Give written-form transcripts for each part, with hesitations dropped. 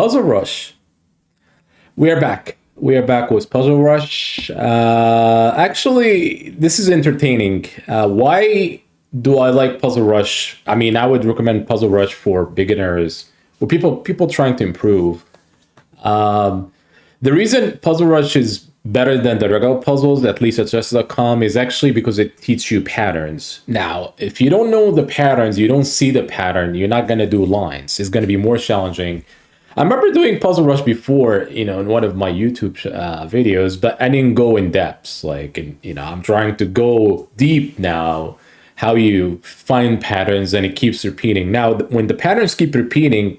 Puzzle Rush. We are back. We are back with Puzzle Rush. Actually, this is entertaining. Why do I like Puzzle Rush? I mean, I would recommend Puzzle Rush for beginners or people trying to improve. The reason Puzzle Rush is better than the regular puzzles, at least at chess.com, is actually because it teaches you patterns. Now, if you don't know the patterns, you don't see the pattern, you're not going to do lines. It's going to be more challenging. I remember doing Puzzle Rush before, in one of my YouTube videos, but I didn't go in depth. Like, I'm trying to go deep now, how you find patterns and it keeps repeating. Now, when the patterns keep repeating,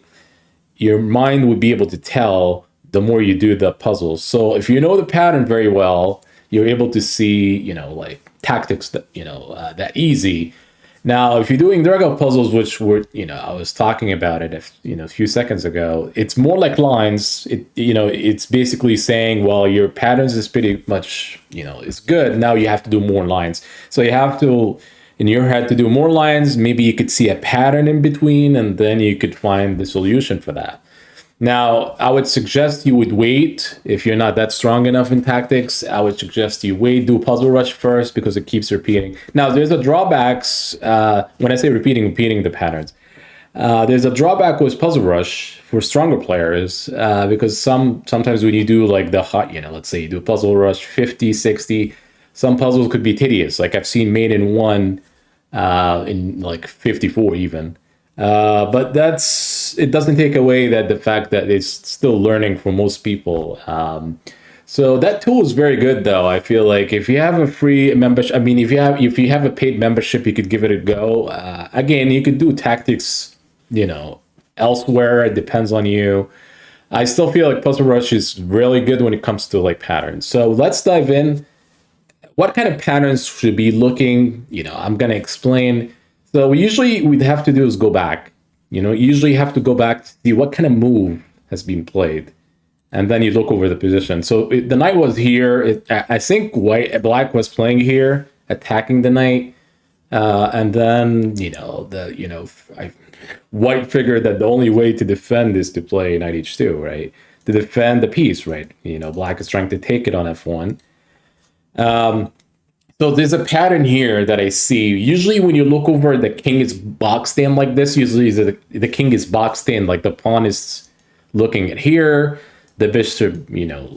your mind would be able to tell the more you do the puzzles. So if you know the pattern very well, you're able to see, like tactics that, that easy. Now, if you're doing the regular puzzles, which were, I was talking about it, a few seconds ago, it's more like lines. It's basically saying, well, your patterns is pretty much, is good. Now you have to do more lines. So you have to, in your head, to do more lines. Maybe you could see a pattern in between, and then you could find the solution for that. Now, I would suggest you would wait. If you're not that strong enough in tactics, I would suggest you wait, do Puzzle Rush first because it keeps repeating. Now, there's a drawbacks. When I say repeating the patterns. There's a drawback with Puzzle Rush for stronger players because sometimes when you do like the hot, let's say you do Puzzle Rush 50, 60, some puzzles could be tedious. Like I've seen made in one in like 54 even. But it doesn't take away that the fact that it's still learning for most people. So that tool is very good, though. I feel like if you have a free membership, I mean, if you have a paid membership, you could give it a go. Again, you could do tactics, elsewhere. It depends on you. I still feel like Puzzle Rush is really good when it comes to like patterns. So let's dive in. What kind of patterns should be looking? I'm gonna explain. So we'd have to do is go back. Usually you have to go back to see what kind of move has been played, and then you look over the position. So the knight was here. I think black was playing here, attacking the knight, and then white figured that the only way to defend is to play knight h2, right? To defend the piece, right? Black is trying to take it on f1. So there's a pattern here that I see. Usually when you look over, the king is boxed in like this. Usually the king is boxed in, like the pawn is looking at here. The bishop,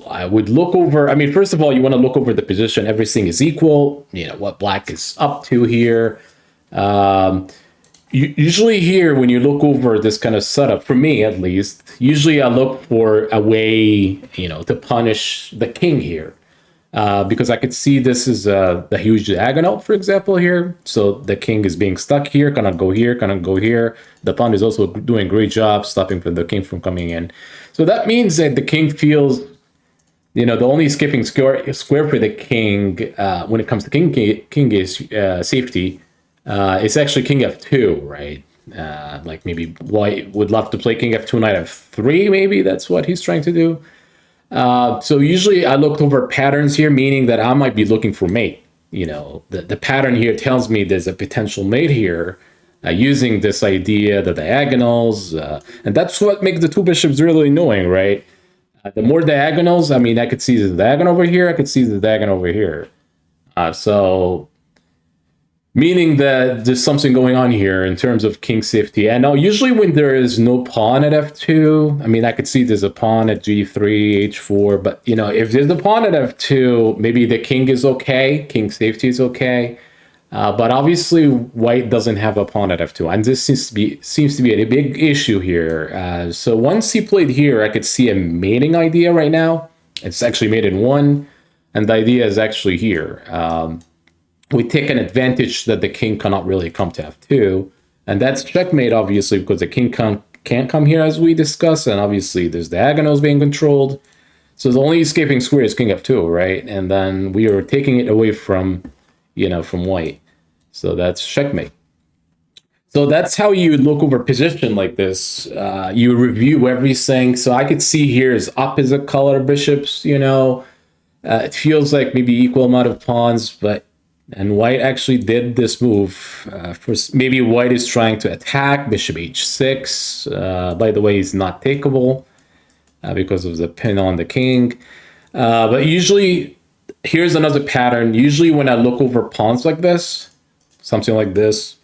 I would look over. I mean, first of all, you want to look over the position. Everything is equal. What black is up to here. Usually here, when you look over this kind of setup, for me at least, usually I look for a way, to punish the king here. Because I could see this is the huge diagonal, for example, here. So the king is being stuck here, cannot go here, cannot go here. The pawn is also doing a great job stopping the king from coming in. So that means that the king feels, the only skipping square for the king when it comes to king is safety. It's actually king f2, right? Like maybe white would love to play king f2, knight f3, maybe that's what he's trying to do. So usually I looked over patterns here, meaning that I might be looking for mate. The pattern here tells me there's a potential mate here using this idea, the diagonals. And that's what makes the two bishops really annoying, right? The more diagonals, I mean, I could see the diagonal over here. I could see the diagonal over here. So meaning that there's something going on here in terms of king safety. And now usually when there is no pawn at f2, I mean, I could see there's a pawn at g3, h4, but if there's a pawn at f2, maybe the king is okay, king safety is okay. But obviously white doesn't have a pawn at f2, and this seems to be a big issue here. So once he played here, I could see a mating idea right now. It's actually mate in 1, and the idea is actually here. We take an advantage that the king cannot really come to f2, and that's checkmate, obviously, because the king can't come here, as we discussed, and obviously there's diagonals being controlled. So the only escaping square is king f2, right? And then we are taking it away from, from white. So that's checkmate. So that's how you look over position like this. You review everything. So I could see here is opposite color bishops, it feels like maybe equal amount of pawns, and white actually did this move. First, maybe white is trying to attack bishop h6. By the way, is not takeable. because of the pin on the king. But usually, here's another pattern. Usually when I look over pawns like this, something like this,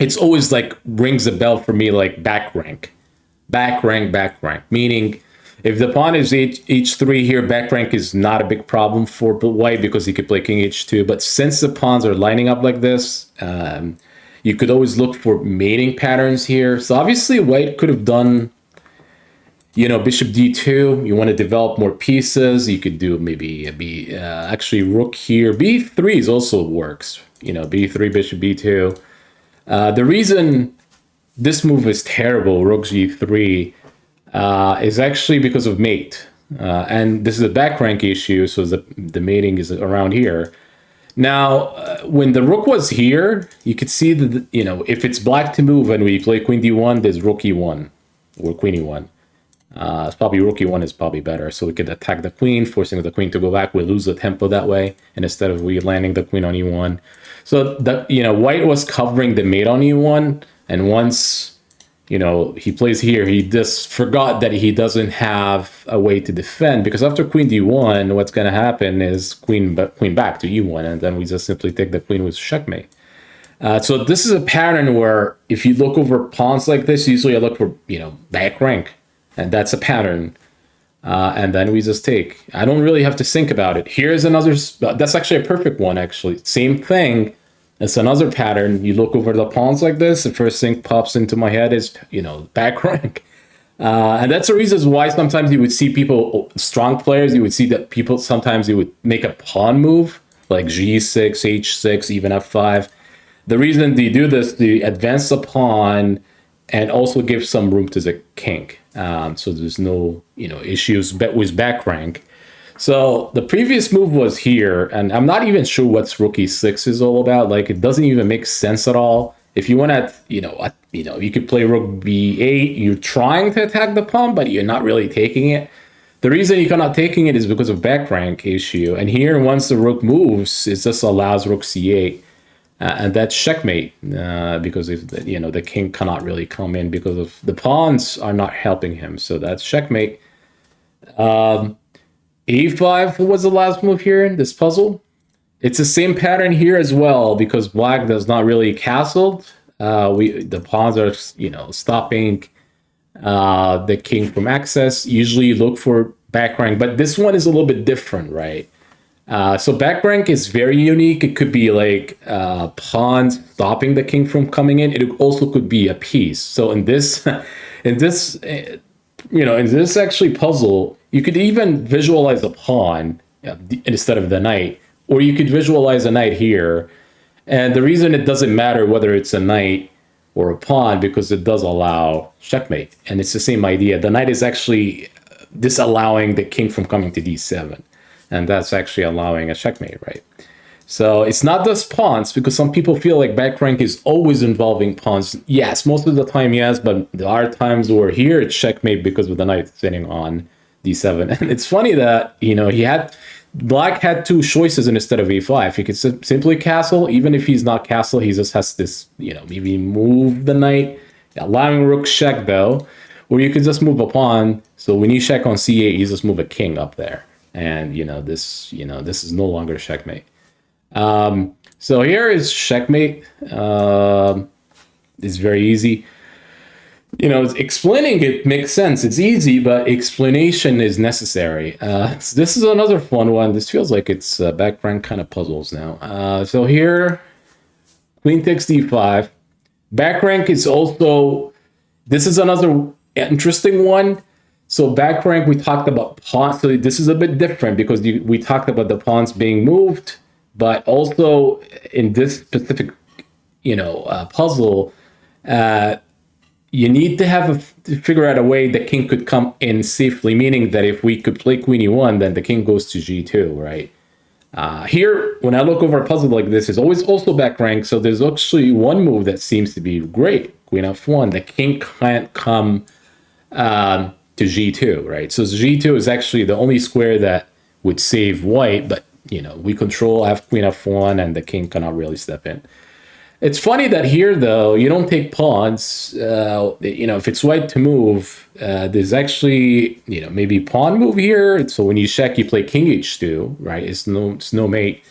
it's always like rings a bell for me, like back rank, back rank. Meaning, if the pawn is h3 here, back rank is not a big problem for white because he could play king h2. But since the pawns are lining up like this, you could always look for mating patterns here. So obviously, white could have done, bishop d2. You want to develop more pieces. You could do maybe actually rook here. b3 is also works. b3, bishop b2. The reason this move is terrible, rook g3, is actually because of mate. And this is a back rank issue, so the mating is around here. Now, when the rook was here, you could see that, if it's black to move and we play queen d1, there's rook e1 or queen e1. It's probably rook e1 is probably better. So we could attack the queen, forcing the queen to go back. We lose the tempo that way. And instead of we landing the queen on e1. So that, white was covering the mate on e1. And once, he plays here, he just forgot that he doesn't have a way to defend, because after queen d1, what's going to happen is queen back to e1, and then we just simply take the queen with checkmate. So this is a pattern where if you look over pawns like this, usually I look for, back rank, and that's a pattern. And then we just take. I don't really have to think about it. Here's another, that's actually a perfect one, actually. Same thing. It's another pattern. You look over the pawns like this, the first thing pops into my head is, back rank. And that's the reason why sometimes you would see people, strong players, you would see that people, sometimes you would make a pawn move, like g6, h6, even f5. The reason they do this, they advance the pawn and also give some room to the king. So there's no, issues with back rank. So the previous move was here, and I'm not even sure what rook e6 is all about. Like, it doesn't even make sense at all. If you want to, you could play rook b8. You're trying to attack the pawn, but you're not really taking it. The reason you're not taking it is because of back rank issue. And here, once the rook moves, it just allows rook c8. And that's checkmate, because if the king cannot really come in because of the pawns are not helping him. So that's checkmate. A5 was the last move here in this puzzle. It's the same pattern here as well, because black does not really castled. The pawns are stopping the king from access. Usually you look for back rank, but this one is a little bit different, right? So back rank is very unique. It could be like pawns stopping the king from coming in. It also could be a piece. So in this actually puzzle, you could even visualize a pawn instead of the knight, or you could visualize a knight here. And the reason it doesn't matter whether it's a knight or a pawn, because it does allow checkmate. And it's the same idea. The knight is actually disallowing the king from coming to d7. And that's actually allowing a checkmate, right? So it's not just pawns, because some people feel like back rank is always involving pawns. Yes, most of the time, yes, but there are times where here it's checkmate because of the knight sitting on d7. And it's funny that, black had two choices instead of a5. He could simply castle. Even if he's not castle, he just has this, maybe move the knight, allowing rook check though, or you could just move a pawn. So when you check on c8, you just move a king up there. And, this is no longer checkmate. So here is checkmate. It's very easy. Explaining it makes sense. It's easy, but explanation is necessary. This is another fun one. This feels like it's back rank kind of puzzles now. So here, queen takes d5. Back rank is also, this is another interesting one. So back rank, we talked about pawns. So this is a bit different because we talked about the pawns being moved, but also in this specific, puzzle, you need to figure out a way the king could come in safely, meaning that if we could play queen e1, then the king goes to g2, right? Here, when I look over a puzzle like this, it's always also back rank. So there's actually one move that seems to be great. Queen f1, the king can't come to g2, right? So g2 is actually the only square that would save white, but we control queen f1 and the king cannot really step in. It's funny that here, though, you don't take pawns. If it's white to move, there's actually, maybe pawn move here. So when you check, you play king h2, right? It's no mate.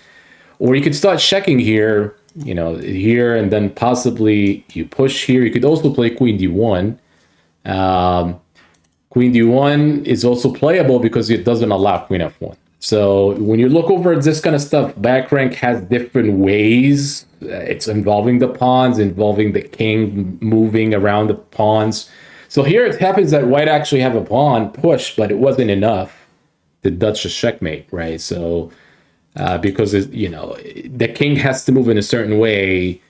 Or you could start checking here, here, and then possibly you push here. You could also play queen d1. Queen d1 is also playable because it doesn't allow queen f1. So when you look over this kind of stuff, back rank has different ways. It's involving the pawns, involving the king moving around the pawns. So here it happens that white actually have a pawn push, but it wasn't enough to Dutch a checkmate, right? So because the king has to move in a certain way,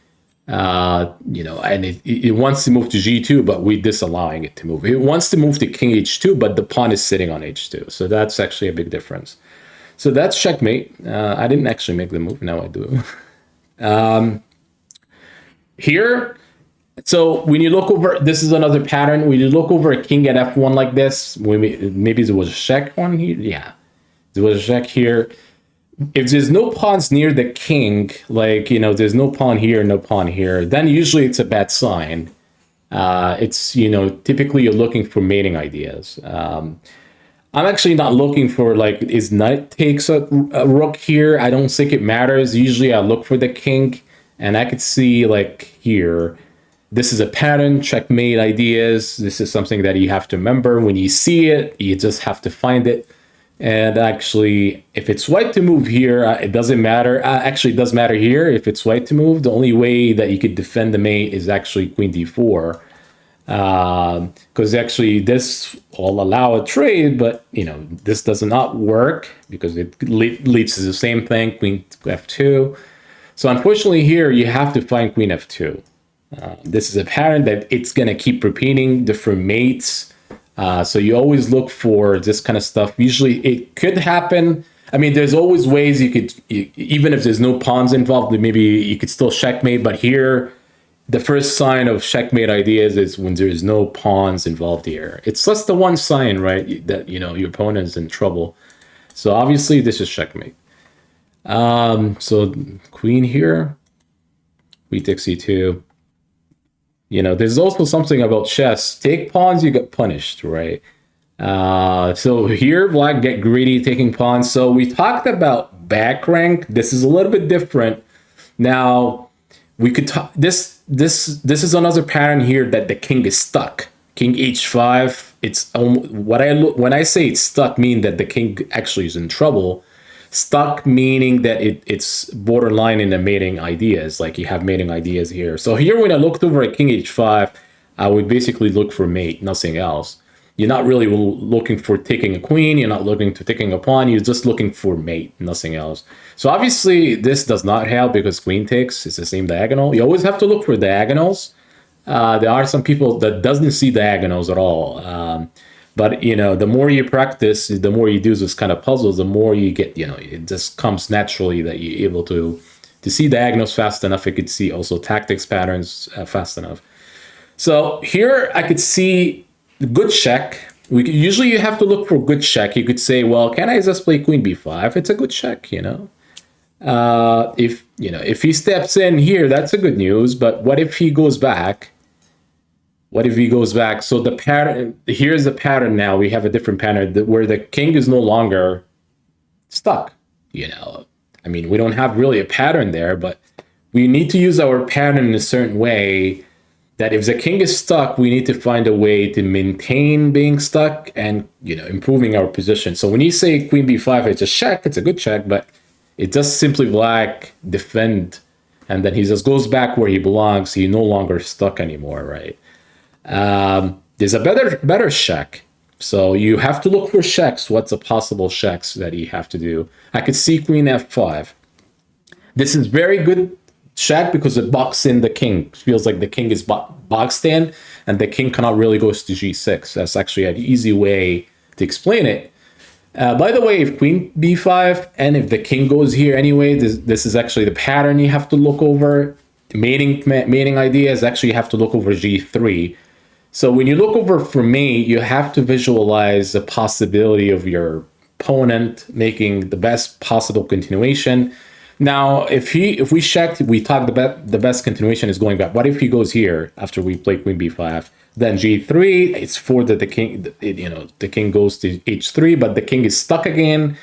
and it wants to move to g2, but we're disallowing it to move. It wants to move to king h2, but the pawn is sitting on h2. So that's actually a big difference. So that's checkmate. I didn't actually make the move. Now I do. Here, so when you look over, this is another pattern. When you look over a king at f1 like this, maybe there was a check one here. Yeah, there was a check here. If there's no pawns near the king, like, there's no pawn here, no pawn here, then usually it's a bad sign. It's, typically you're looking for mating ideas. I'm actually not looking for, like, is knight takes a rook here? I don't think it matters. Usually I look for the king, and I could see, like, here, this is a pattern, checkmate ideas. This is something that you have to remember. When you see it, you just have to find it. And actually, if it's white to move here, it doesn't matter. Actually, it does matter here if it's white to move. The only way that you could defend the mate is actually queen d4. Because actually this will allow a trade, but this does not work because it leads to the same thing, queen f2. So unfortunately here you have to find queen f2. This is a pattern that it's going to keep repeating different mates. So you always look for this kind of stuff. Usually it could happen. I mean, there's always ways even if there's no pawns involved, maybe you could still checkmate. But here, the first sign of checkmate ideas is when there is no pawns involved here. It's just the one sign, right, that, your opponent is in trouble. So obviously this is checkmate. So queen here, queen takes e2. There's also something about chess. Take pawns, you get punished, right? So here, black get greedy, taking pawns. So we talked about back rank. This is a little bit different. Now, we could talk. This is another pattern here that the king is stuck. King h5. It's when I say it's stuck, mean that the king actually is in trouble. Stuck meaning that it's borderline in the mating ideas, like you have mating ideas here. So here, when I looked over at king h5, I would basically look for mate, nothing else. You're not really looking for taking a queen, you're not looking to taking a pawn, you're just looking for mate, nothing else. So obviously this does not help because queen takes, it's the same diagonal. You always have to look for diagonals. There are some people that doesn't see diagonals at all. But, the more you practice, the more you do this kind of puzzles, the more you get, it just comes naturally that you're able to see diagonals fast enough. You could see also tactics patterns fast enough. So here I could see good check. Usually you have to look for good check. You could say, well, can I just play queen b5? It's a good check, If he steps in here, that's a good news. But what if he goes back? What if he goes back? So the pattern, here's the pattern now. We have a different pattern where the king is no longer stuck. I mean, we don't have really a pattern there, but we need to use our pattern in a certain way that if the king is stuck, we need to find a way to maintain being stuck and, improving our position. So when you say queen b5, it's a check, it's a good check, but it does simply black defend, and then he just goes back where he belongs. He's no longer stuck anymore, right? There's a better check. So you have to look for checks. What's the possible checks that you have to do? I could see queen f5. This is very good check because it boxes in the king. It feels like the king is boxed in and the king cannot really go to g6. That's actually an easy way to explain it. By the way, if queen b5 and if the king goes here anyway, this is actually the pattern you have to look over. Mating ideas, actually you have to look over g3. So when you look over for mate, you have to visualize the possibility of your opponent making the best possible continuation. Now, if we checked, we talked about the best continuation is going back. What if he goes here after we play queen b5? Then g3, it's for the king, the king goes to h3, but the king is stuck again.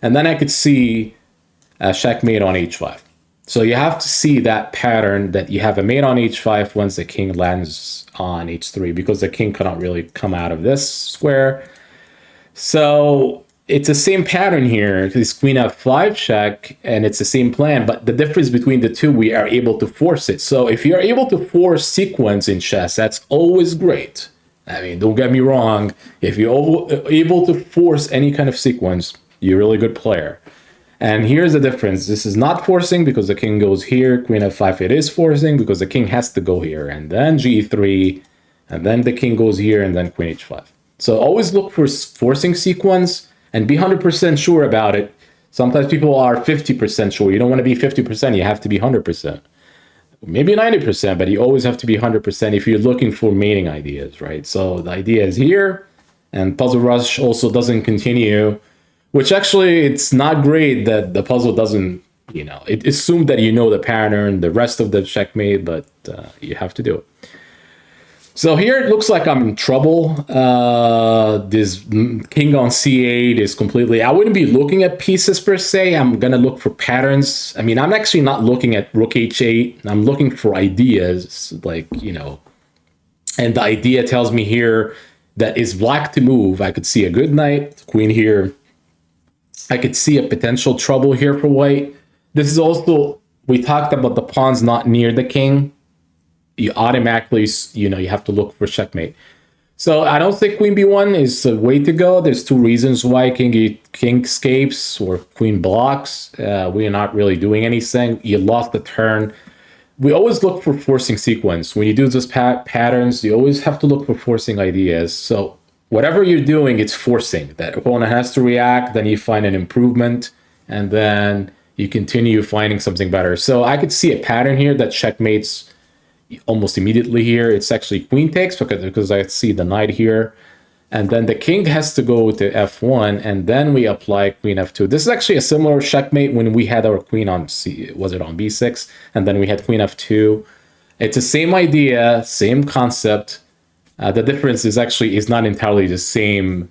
And then I could see a checkmate on h5. So you have to see that pattern that you have a mate on h5 once the king lands on h3, because the king cannot really come out of this square. So it's the same pattern here. It's queen f5 check, and it's the same plan, but the difference between the two, we are able to force it. So if you're able to force sequence in chess, that's always great. I mean, don't get me wrong. If you're able to force any kind of sequence, you're a really good player. And here's the difference. This is not forcing because the king goes here. Queen f5, it is forcing because the king has to go here. And then g3, and then the king goes here, and then queen h5. So always look for forcing sequence and be 100% sure about it. Sometimes people are 50% sure. You don't want to be 50%. You have to be 100%. Maybe 90%, but you always have to be 100% if you're looking for mating ideas, right? So the idea is here, and Puzzle Rush also doesn't continue, which actually it's not great that the puzzle doesn't, it assumed that you know the pattern, the rest of the checkmate, but you have to do it. So here it looks like I'm in trouble. This king on c8 is completely, I wouldn't be looking at pieces per se. I'm going to look for patterns. I mean, I'm actually not looking at rook h8. I'm looking for ideas, like, and the idea tells me here that is black to move. I could see a good knight, queen here. I could see a potential trouble here for white. This is also, we talked about the pawns not near the king. You automatically, you have to look for checkmate. So I don't think queen b1 is the way to go. There's two reasons why. King escapes or queen blocks. We are not really doing anything. You lost the turn. We always look for forcing sequence. When you do those patterns, you always have to look for forcing ideas. So whatever you're doing, it's forcing. That opponent has to react, then you find an improvement, and then you continue finding something better. So I could see a pattern here that checkmates almost immediately here. It's actually queen takes because I see the knight here. And then the king has to go to f1, and then we apply queen f2. This is actually a similar checkmate when we had our queen on was it on b6? And then we had queen f2. It's the same idea, same concept. The difference is not entirely the same,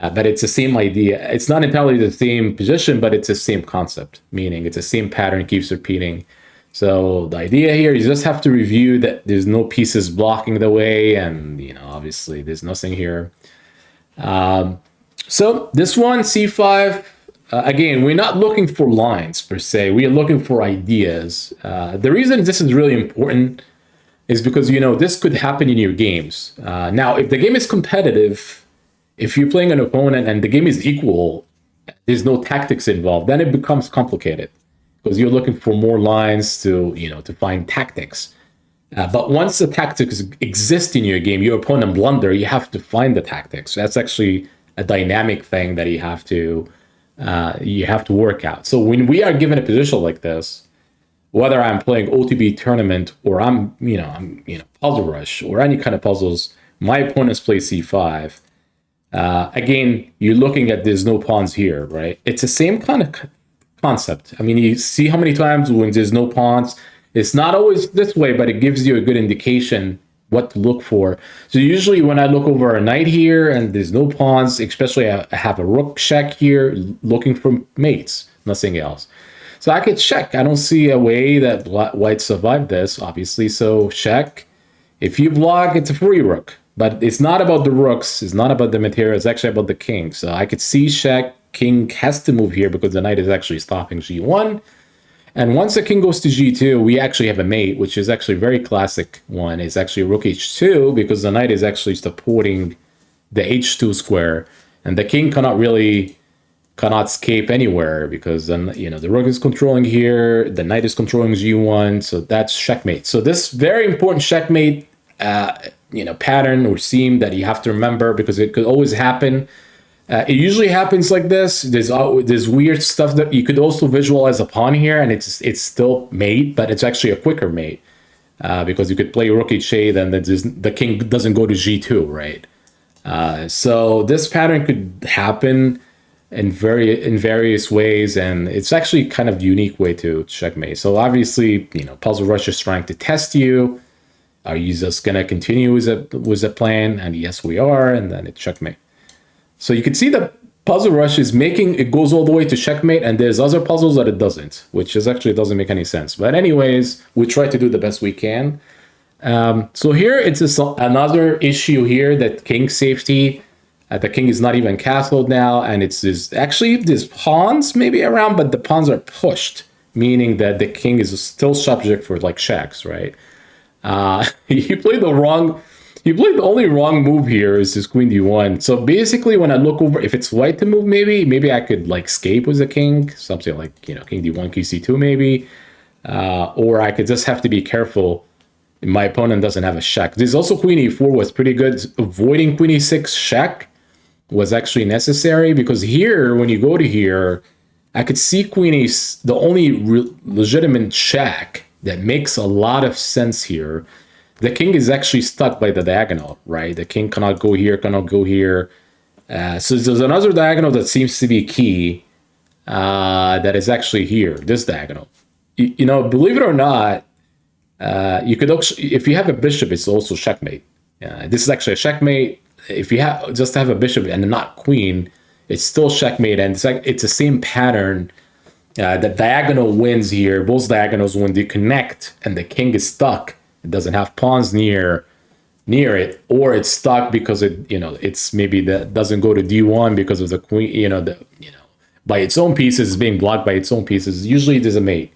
but it's the same idea. It's not entirely the same position, but it's the same concept, meaning it's the same pattern, keeps repeating. So the idea here, you just have to review that there's no pieces blocking the way, and obviously there's nothing here. So this one, c5, again, we're not looking for lines per se. We are looking for ideas. The reason this is really important is because, this could happen in your games. Now, if the game is competitive, if you're playing an opponent and the game is equal, there's no tactics involved, then it becomes complicated because you're looking for more lines to find tactics. But once the tactics exist in your game, your opponent blunder, you have to find the tactics. That's actually a dynamic thing that you have to work out. So when we are given a position like this, whether I'm playing OTB tournament or I'm Puzzle Rush or any kind of puzzles, my opponents play c5. Again, you're looking at there's no pawns here, right? It's the same kind of concept. I mean, you see how many times when there's no pawns, it's not always this way, but it gives you a good indication what to look for. So usually when I look over a knight here and there's no pawns, especially I have a rook check here, looking for mates, nothing else. So I could check. I don't see a way that white survived this, obviously. So check. If you block, it's a free rook. But it's not about the rooks. It's not about the material. It's actually about the king. So I could see check. King has to move here because the knight is actually stopping g1. And once the king goes to g2, we actually have a mate, which is actually a very classic one. It's actually rook h2 because the knight is actually supporting the h2 square. And the king cannot escape anywhere because then the rook is controlling here, the knight is controlling g1, so that's checkmate. So this very important checkmate pattern or seam that you have to remember because it could always happen. It usually happens like this. There's weird stuff that you could also visualize a pawn here, and it's still mate, but it's actually a quicker mate because you could play rook h8 and then the king doesn't go to g2, right? So this pattern could happen. in various ways, and it's actually kind of unique way to checkmate. So obviously, Puzzle Rush is trying to test you. Are you just gonna continue with the plan? And yes, we are, and then it's checkmate. So you can see the Puzzle Rush is making it goes all the way to checkmate, and there's other puzzles that it doesn't, which is actually doesn't make any sense. But anyways, we try to do the best we can. So here it's another issue here that king safety. The king is not even castled now, and actually there's pawns maybe around, but the pawns are pushed, meaning that the king is still subject for like checks, right? He played the only wrong move here is this queen d1. So basically, when I look over, if it's white to move, maybe I could like escape with the king, something like king d1, king c2 maybe, or I could just have to be careful. My opponent doesn't have a check. There's also queen e4 was pretty good. Avoiding queen e6 check was actually necessary, because here, when you go to here, I could see queen e. The only legitimate check that makes a lot of sense here. The king is actually stuck by the diagonal, right? The king cannot go here, cannot go here. So there's another diagonal that seems to be key that is actually here, this diagonal. Believe it or not, you could actually, if you have a bishop, it's also checkmate. This is actually a checkmate. If you just have a bishop and not queen, it's still checkmate, and it's the same pattern. The diagonal wins here. Both diagonals, when they connect and the king is stuck, it doesn't have pawns near it, or it's stuck because it's maybe that doesn't go to d1 because of the queen. By its own pieces, is being blocked by its own pieces. Usually, there's a mate.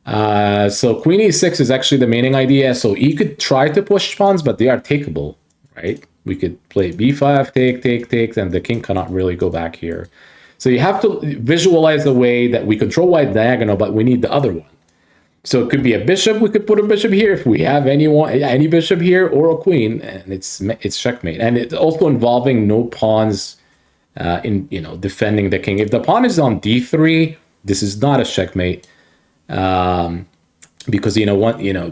So queen e6 is actually the mating idea. So you could try to push pawns, but they are takeable, right? We could play b5, take, and the king cannot really go back here. So you have to visualize the way that we control white diagonal, but we need the other one. So it could be a bishop. We could put a bishop here if we have any bishop here, or a queen, and it's checkmate. And it's also involving no pawns in defending the king. If the pawn is on d3, this is not a checkmate, because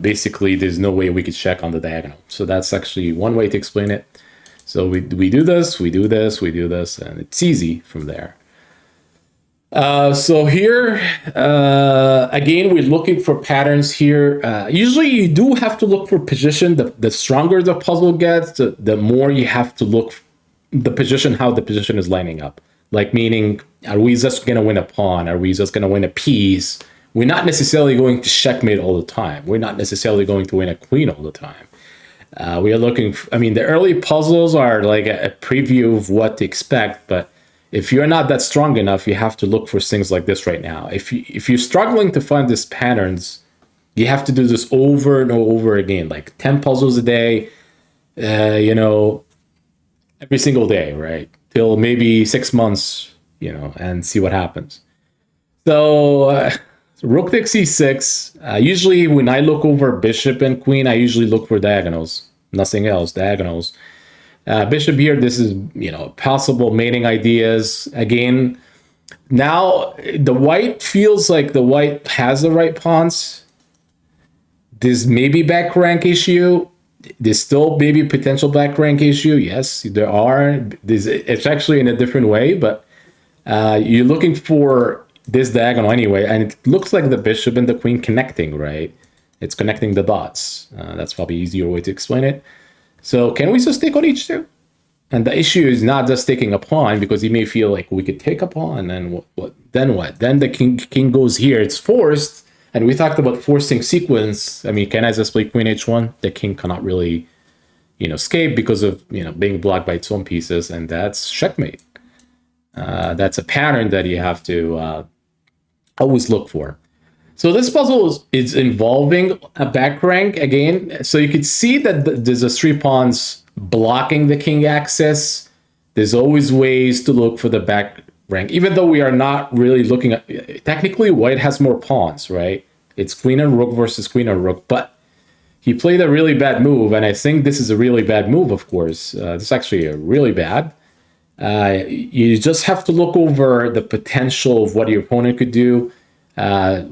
basically there's no way we could check on the diagonal. So that's actually one way to explain it. So we do this, we do this, we do this, and it's easy from there. So here, again, we're looking for patterns here. Usually you do have to look for position. The stronger the puzzle gets, the more you have to look the position, how the position is lining up. Like, meaning, are we just going to win a pawn? Are we just going to win a piece? We're not necessarily going to checkmate all the time. We're not necessarily going to win a queen all the time. We are looking, the early puzzles are like a preview of what to expect, but if you're not that strong enough, you have to look for things like this right now. If you're struggling to find these patterns, you have to do this over and over again, like 10 puzzles a day, every single day, right? Till maybe 6 months, and see what happens. So rook takes c6. Usually when I look over bishop and queen, I usually look for diagonals, nothing else, diagonals. Bishop here, this is, possible mating ideas. Again, now the white feels like the white has the right pawns. There's maybe back rank issue. There's still maybe potential back rank issue. Yes, there are. It's actually in a different way, but you're looking for this diagonal anyway, and it looks like the bishop and the queen connecting, right? It's connecting the dots. That's probably an easier way to explain it. So can we just take on h2? And the issue is not just taking a pawn, because you may feel like we could take a pawn, and what? Then what? Then the king goes here. It's forced, and we talked about forcing sequence. Can I just play queen h1? The king cannot really, escape because of being blocked by its own pieces, and that's checkmate. That's a pattern that you have to always look for. So this puzzle is involving a back rank again. So you could see that there's a 3 pawns blocking the king access. There's always ways to look for the back rank, even though we are not really looking at. Technically, white has more pawns, right? It's queen and rook versus queen and rook, but he played a really bad move, and I think this is a really bad move. Of course, this is actually a really bad. You just have to look over the potential of what your opponent could do. I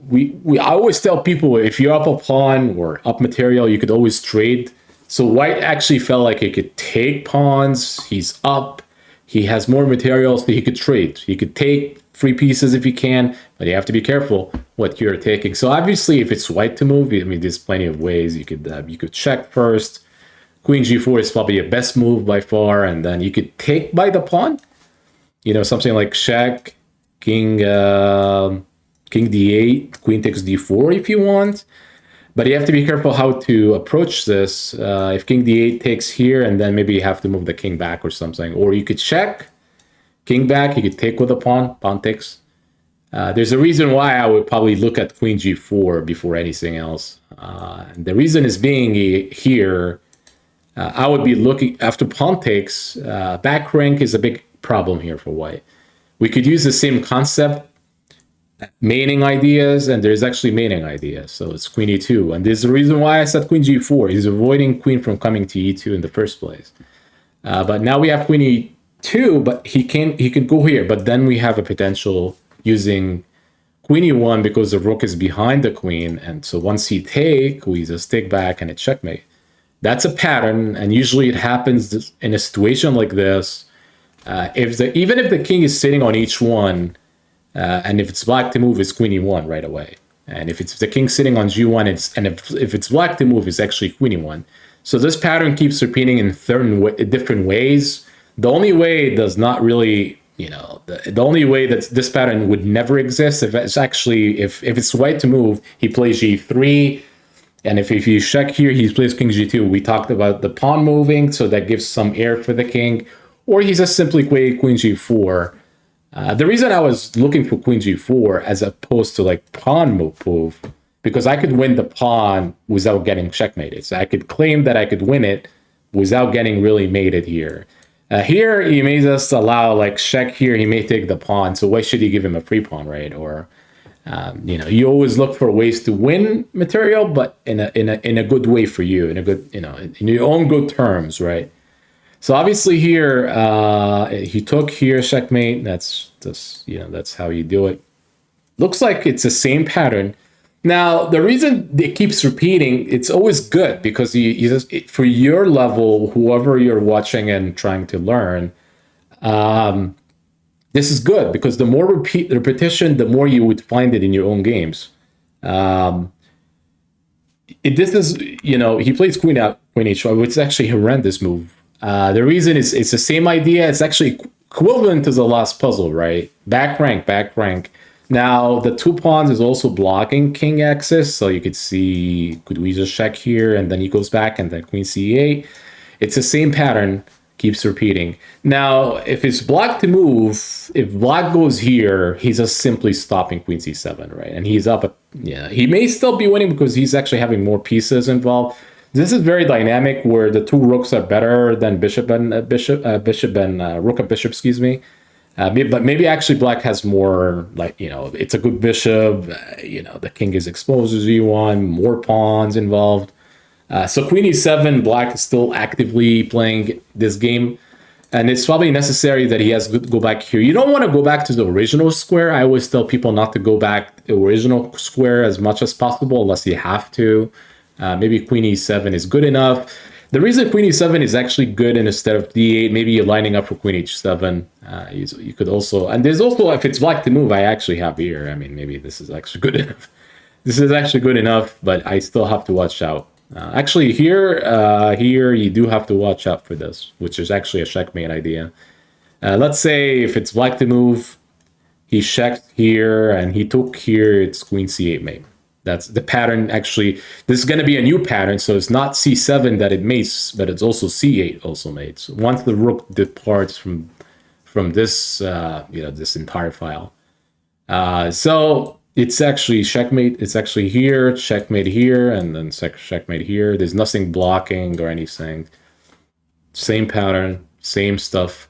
always tell people, if you're up a pawn or up material, you could always trade. So white actually felt like he could take pawns. He's up. he has more materials that he could trade. He could take 3 pieces if he can, but you have to be careful what you're taking. So obviously, if it's white to move, I mean, there's plenty of ways you could check first. Queen g4 is probably your best move by far, and then you could take by the pawn. You know, something like check, king d8, queen takes d4 if you want. But you have to be careful how to approach this. If king d8 takes here, and then maybe you have to move the king back or something. Or you could check, king back, you could take with a pawn takes. There's a reason why I would probably look at queen g4 before anything else. And the reason is being here, I would be looking, after pawn takes, back rank is a big problem here for white. We could use the same concept, mating ideas, and there's actually mating ideas. So it's queen e2, and there's the reason why I said queen g4. He's avoiding queen from coming to e2 in the first place. But now we have queen e2, but he could go here. But then we have a potential using queen e1 because the rook is behind the queen, and so once he take, we just take back and it's checkmate. That's a pattern, and usually it happens in a situation like this. Even if the king is sitting on each one, and if it's black to move, it's queen e1 right away. And if it's the king sitting on g1, if it's black to move, it's actually queen e1. So this pattern keeps repeating in different ways. The only way it does not really, the only way that this pattern would never exist if it's white to move, he plays g3. And if you check here, he plays king g2. We talked about the pawn moving, so that gives some air for the king. Or he just simply played queen g4. The reason I was looking for queen g4 as opposed to like pawn move, because I could win the pawn without getting checkmated. So I could claim that I could win it without getting really mated here. Here, he may just allow like check here, he may take the pawn. So why should you give him a free pawn, right? Or you always look for ways to win material, but in a good way for you, in a good, in your own good terms, right? So obviously here, he took here checkmate. That's how you do it. Looks like it's the same pattern. Now, the reason it keeps repeating, it's always good because for your level, whoever you're watching and trying to learn, this is good because the more repetition, the more you would find it in your own games. He plays queen out, queen h5, which is actually a horrendous move. The reason is it's the same idea. It's actually equivalent to the last puzzle, right? Back rank. Now, the 2 pawns is also blocking king access. So you could see, could we just check here? And then he goes back and then queen c8. It's the same pattern, keeps repeating. Now, if it's black to move, if black goes here, he's just simply stopping queen c7, right? And he's up. He may still be winning because he's actually having more pieces involved. This is very dynamic where the 2 rooks are better than rook and bishop, excuse me. But maybe actually black has more, it's a good bishop, the king is exposed as e1, more pawns involved. So queen e7, black is still actively playing this game. And it's probably necessary that he has to go back here. You don't want to go back to the original square. I always tell people not to go back to the original square as much as possible unless you have to. Maybe queen e7 is good enough. The reason queen e7 is actually good instead of d8, maybe you're lining up for queen h7. You could also, and there's also, if it's black to move, I actually have here. I mean, maybe this is actually good enough. This is actually good enough, but I still have to watch out. Actually, here you do have to watch out for this, which is actually a checkmate idea. Let's say if it's black to move, he checked here and he took here, it's queen c8 mate. That's the pattern. Actually, this is going to be a new pattern, so it's not c7 that it mates, but it's also c8 also mates. Once the rook departs from this, this entire file. So it's actually checkmate. It's actually here, checkmate here, and then checkmate here. There's nothing blocking or anything. Same pattern, same stuff.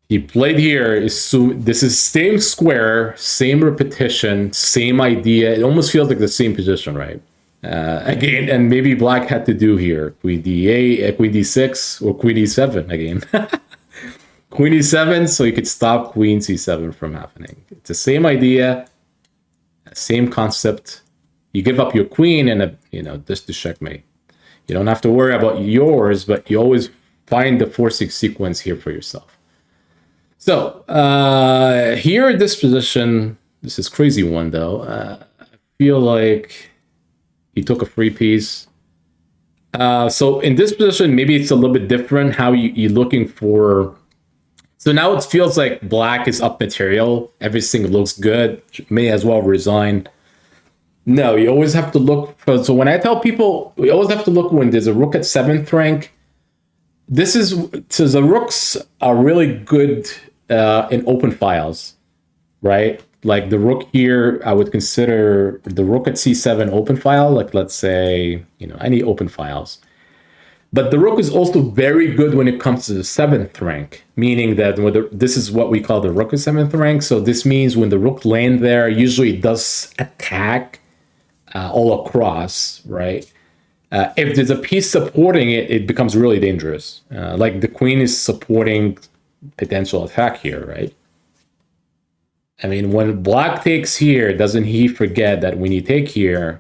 He played here, so this is same square, same repetition, same idea. It almost feels like the same position, right? Again, and maybe black had to do here. Queen d8, queen d6, or queen e7 again. Queen e7, so you could stop queen c7 from happening. It's the same idea, same concept. You give up your queen and, just to checkmate. You don't have to worry about yours, but you always find the 4-6 sequence here for yourself. So here at this position, this is crazy one though. I feel like he took a free piece. So in this position, maybe it's a little bit different how you're looking for. So now it feels like black is up material. Everything looks good. May as well resign. No, you always have to look for. So when I tell people, we always have to look when there's a rook at 7th rank. This is, so the rooks are really good in open files, right? Like the rook here, I would consider the rook at c7 open file, like let's say, any open files. But the rook is also very good when it comes to the 7th rank, meaning that this is what we call the rook at 7th rank. So this means when the rook lands there, usually it does attack all across, right? If there's a piece supporting it, it becomes really dangerous. Like the queen is supporting potential attack here, right? I mean, when black takes here, doesn't he forget that when you take here,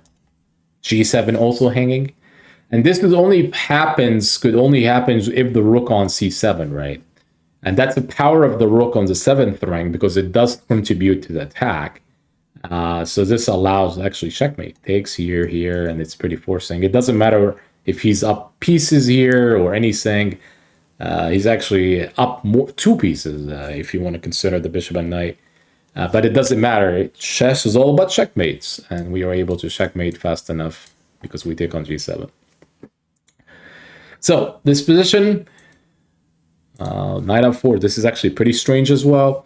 g7 also hanging? And this could only happen if the rook on c7, right? And that's the power of the rook on the 7th rank because it does contribute to the attack. So this allows actually checkmate. Takes here, here, and it's pretty forcing. It doesn't matter if he's up pieces here or anything. He's actually up 2 pieces if you want to consider the bishop and knight. But it doesn't matter. Chess is all about checkmates, and we are able to checkmate fast enough because we take on g7. So this position, knight f4, this is actually pretty strange as well.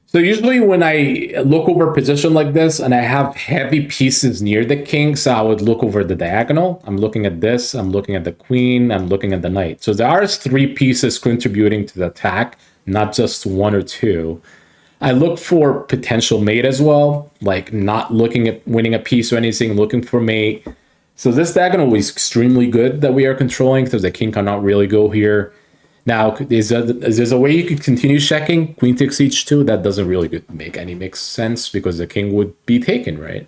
So usually when I look over a position like this and I have heavy pieces near the king, so I would look over the diagonal. I'm looking at this, I'm looking at the queen, I'm looking at the knight. So there are 3 pieces contributing to the attack, not just 1 or 2. I look for potential mate as well, like not looking at winning a piece or anything, looking for mate. So this diagonal is extremely good that we are controlling because the king cannot really go here. Now, is there a way you could continue checking? Queen takes h2, that doesn't really make sense because the king would be taken, right?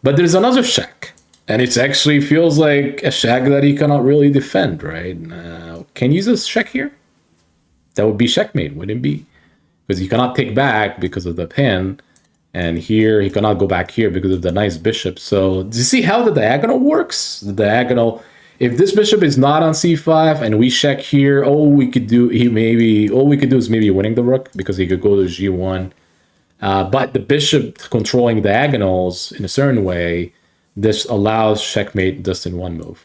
But there's another check, and it actually feels like a check that he cannot really defend, right? Can you use this check here? That would be checkmate, wouldn't it be? Because he cannot take back because of the pin, and here he cannot go back here because of the nice bishop. So do you see how the diagonal works? The diagonal, if this bishop is not on c5 and we check here, all we could do is maybe winning the rook because he could go to g1. But the bishop controlling diagonals in a certain way, this allows checkmate just in one move.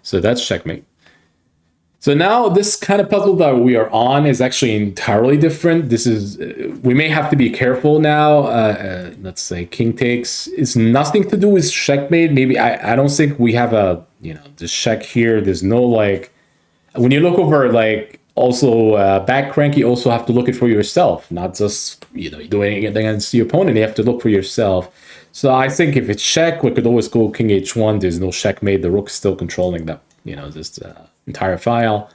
So that's checkmate. So now this kind of puzzle that we are on is actually entirely different. This is, we may have to be careful now. Let's say king takes. It's nothing to do with checkmate. Maybe I don't think we have a, this check here. There's no like, when you look over like also back crank, you also have to look it for yourself, not just, doing it against the opponent. You have to look for yourself. So I think if it's check, we could always go king h1. There's no checkmate. The rook's still controlling that, this entire file.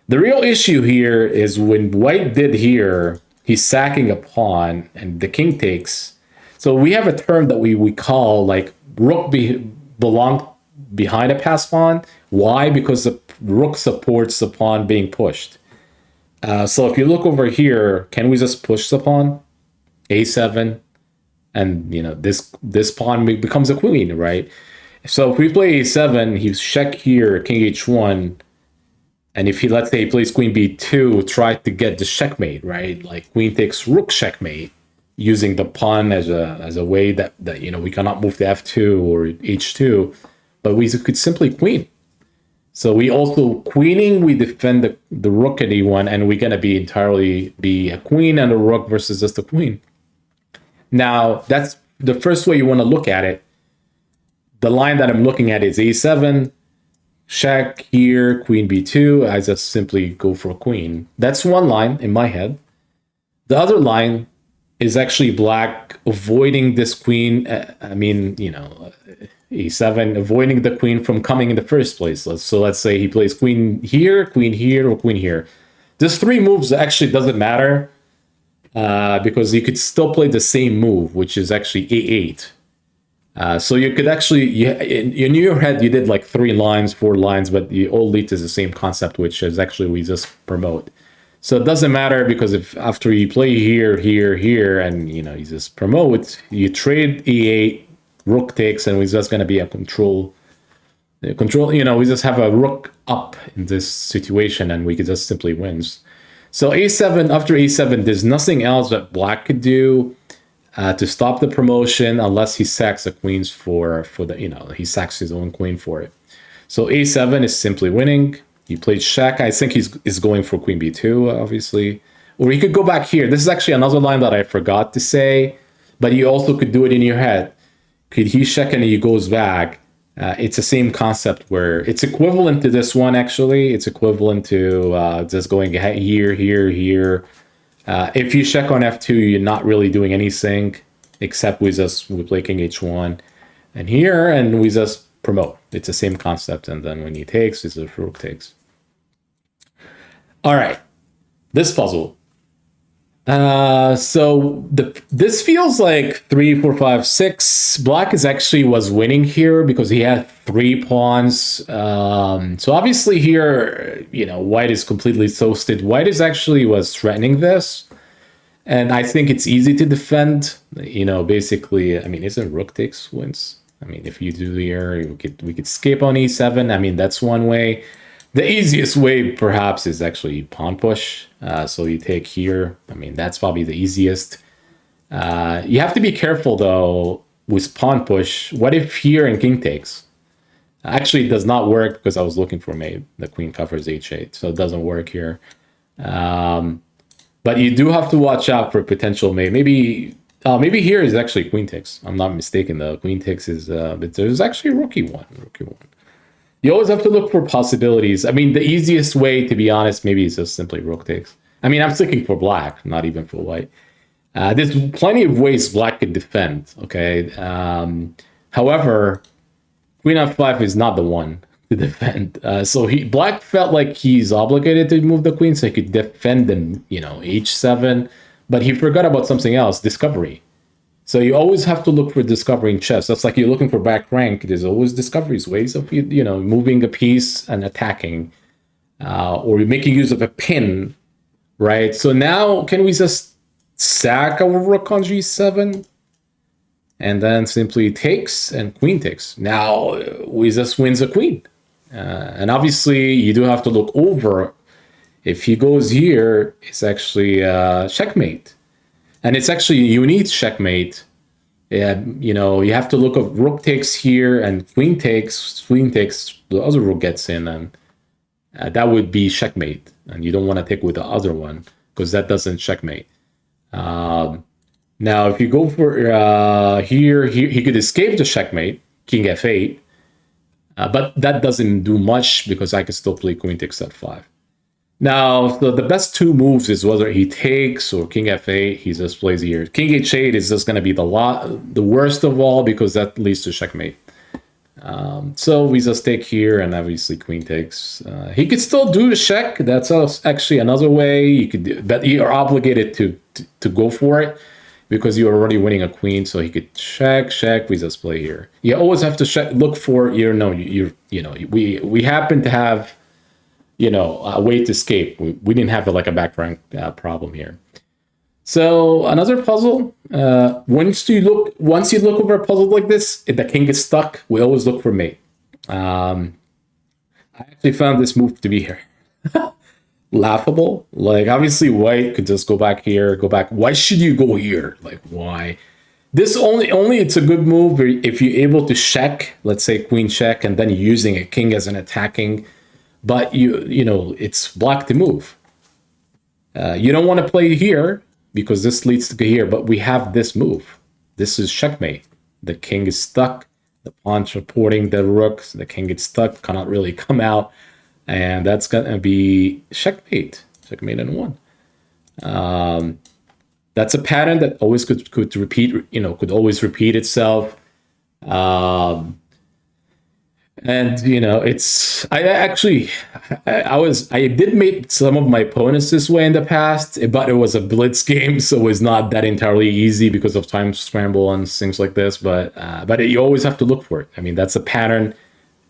The real issue here is when white did here, he's sacking a pawn and the king takes. So we have a term that we call like rook belong behind a passed pawn. Why? Because the rook supports the pawn being pushed. So if you look over here, can we just push the pawn? a7, and this pawn becomes a queen, right? So if we play a7, he's check here, king h1, and if he, let's say, he plays queen b2, try to get the checkmate, right? Like queen takes rook checkmate, using the pawn as a way that we cannot move to f2 or h2, but we could simply queen. So we also queening, we defend the rook at e1, and we're gonna be a queen and a rook versus just a queen. Now that's the first way you want to look at it. The line that I'm looking at is a7, check here, queen b2. I just simply go for a queen. That's one line in my head. The other line is actually black avoiding this queen. e7, avoiding the queen from coming in the first place. So let's say he plays queen here, or queen here. This 3 moves actually doesn't matter because you could still play the same move, which is actually a8. So you could actually, in your head, you did like 3 lines, 4 lines, but you all lead to the same concept, which is actually we just promote. So it doesn't matter because if after you play here, here, here, and you just promote, you trade e8, rook takes, and we're just going to be a control. We just have a rook up in this situation, and we could just simply wins. So a7, after a7, there's nothing else that black could do to stop the promotion unless he sacks the queens for the, he sacks his own queen for it. So a7 is simply winning. He played check. I think he's going for queen b2, obviously. Or he could go back here. This is actually another line that I forgot to say, but you also could do it in your head. Could he check and he goes back? It's the same concept where it's equivalent to this one, actually. It's equivalent to just going here, here, here. If you check on f2, you're not really doing anything except we play king h1 and here, and we just promote. It's the same concept, and then when he takes, it's a rook takes. All right, this puzzle. So this feels like 3, 4, 5, 6. Black was winning here because he had 3 pawns. So obviously here, white is completely toasted. White was threatening this, and I think it's easy to defend. Basically, I mean, isn't rook takes wins? I mean, if you do here, we could skip on e7. I mean, that's one way. The easiest way, perhaps, is actually pawn push. So you take here. I mean, that's probably the easiest. You have to be careful, though, with pawn push. What if here and king takes? Actually, it does not work because I was looking for mate. The queen covers h8, so it doesn't work here. But you do have to watch out for potential mate. Maybe here is actually queen takes. I'm not mistaken, though. Queen takes is, but there's actually a rookie one. You always have to look for possibilities. I mean, the easiest way, to be honest, maybe is just simply rook takes. I mean, I'm sticking for black, not even for white. There's plenty of ways black could defend, okay? However, queen f5 is not the one to defend. So black felt like he's obligated to move the queen so he could defend them, h7. But he forgot about something else, discovery. So you always have to look for discovery in chess. That's like you're looking for back rank. There's always discoveries, ways of moving a piece and attacking, or making use of a pin, right? So now can we just sack our rook on g7, and then simply takes and queen takes? Now we just wins a queen, and obviously you do have to look over. If he goes here, it's actually checkmate. And it's actually you need checkmate. Yeah, you have to look at rook takes here and queen takes, the other rook gets in, and that would be checkmate. And you don't want to take with the other one because that doesn't checkmate. Now, if you go for here, he could escape the checkmate, king f8, but that doesn't do much because I can still play queen takes f5. Now, the best 2 moves is whether he takes or king f8, he just plays here. King h8 is just going to be the worst of all because that leads to checkmate. So we just take here, and obviously queen takes. He could still do the check. That's actually another way you could do, but you are obligated to go for it because you're already winning a queen. So he could check. We just play here. You always have to look for we happen to have a way to escape. We didn't have like a back rank problem here. So another puzzle. Once you look over a puzzle like this, if the king is stuck, we always look for mate. I actually found this move to be here laughable. Like obviously white could just go back here, go back. Why should you go here? Like why? This only it's a good move if you're able to check, let's say queen check, and then using a king as an attacking. But it's black to move. You don't want to play here because this leads to here, but we have this move. This is checkmate. The king is stuck. The pawn's supporting the rook. The king gets stuck, cannot really come out. And that's going to be checkmate. Checkmate in 1. That's a pattern that always could repeat, could always repeat itself. And it's I actually I did make some of my opponents this way in the past, but it was a blitz game, so it was not that entirely easy because of time scramble and things like this. But you always have to look for it. I mean, that's a pattern.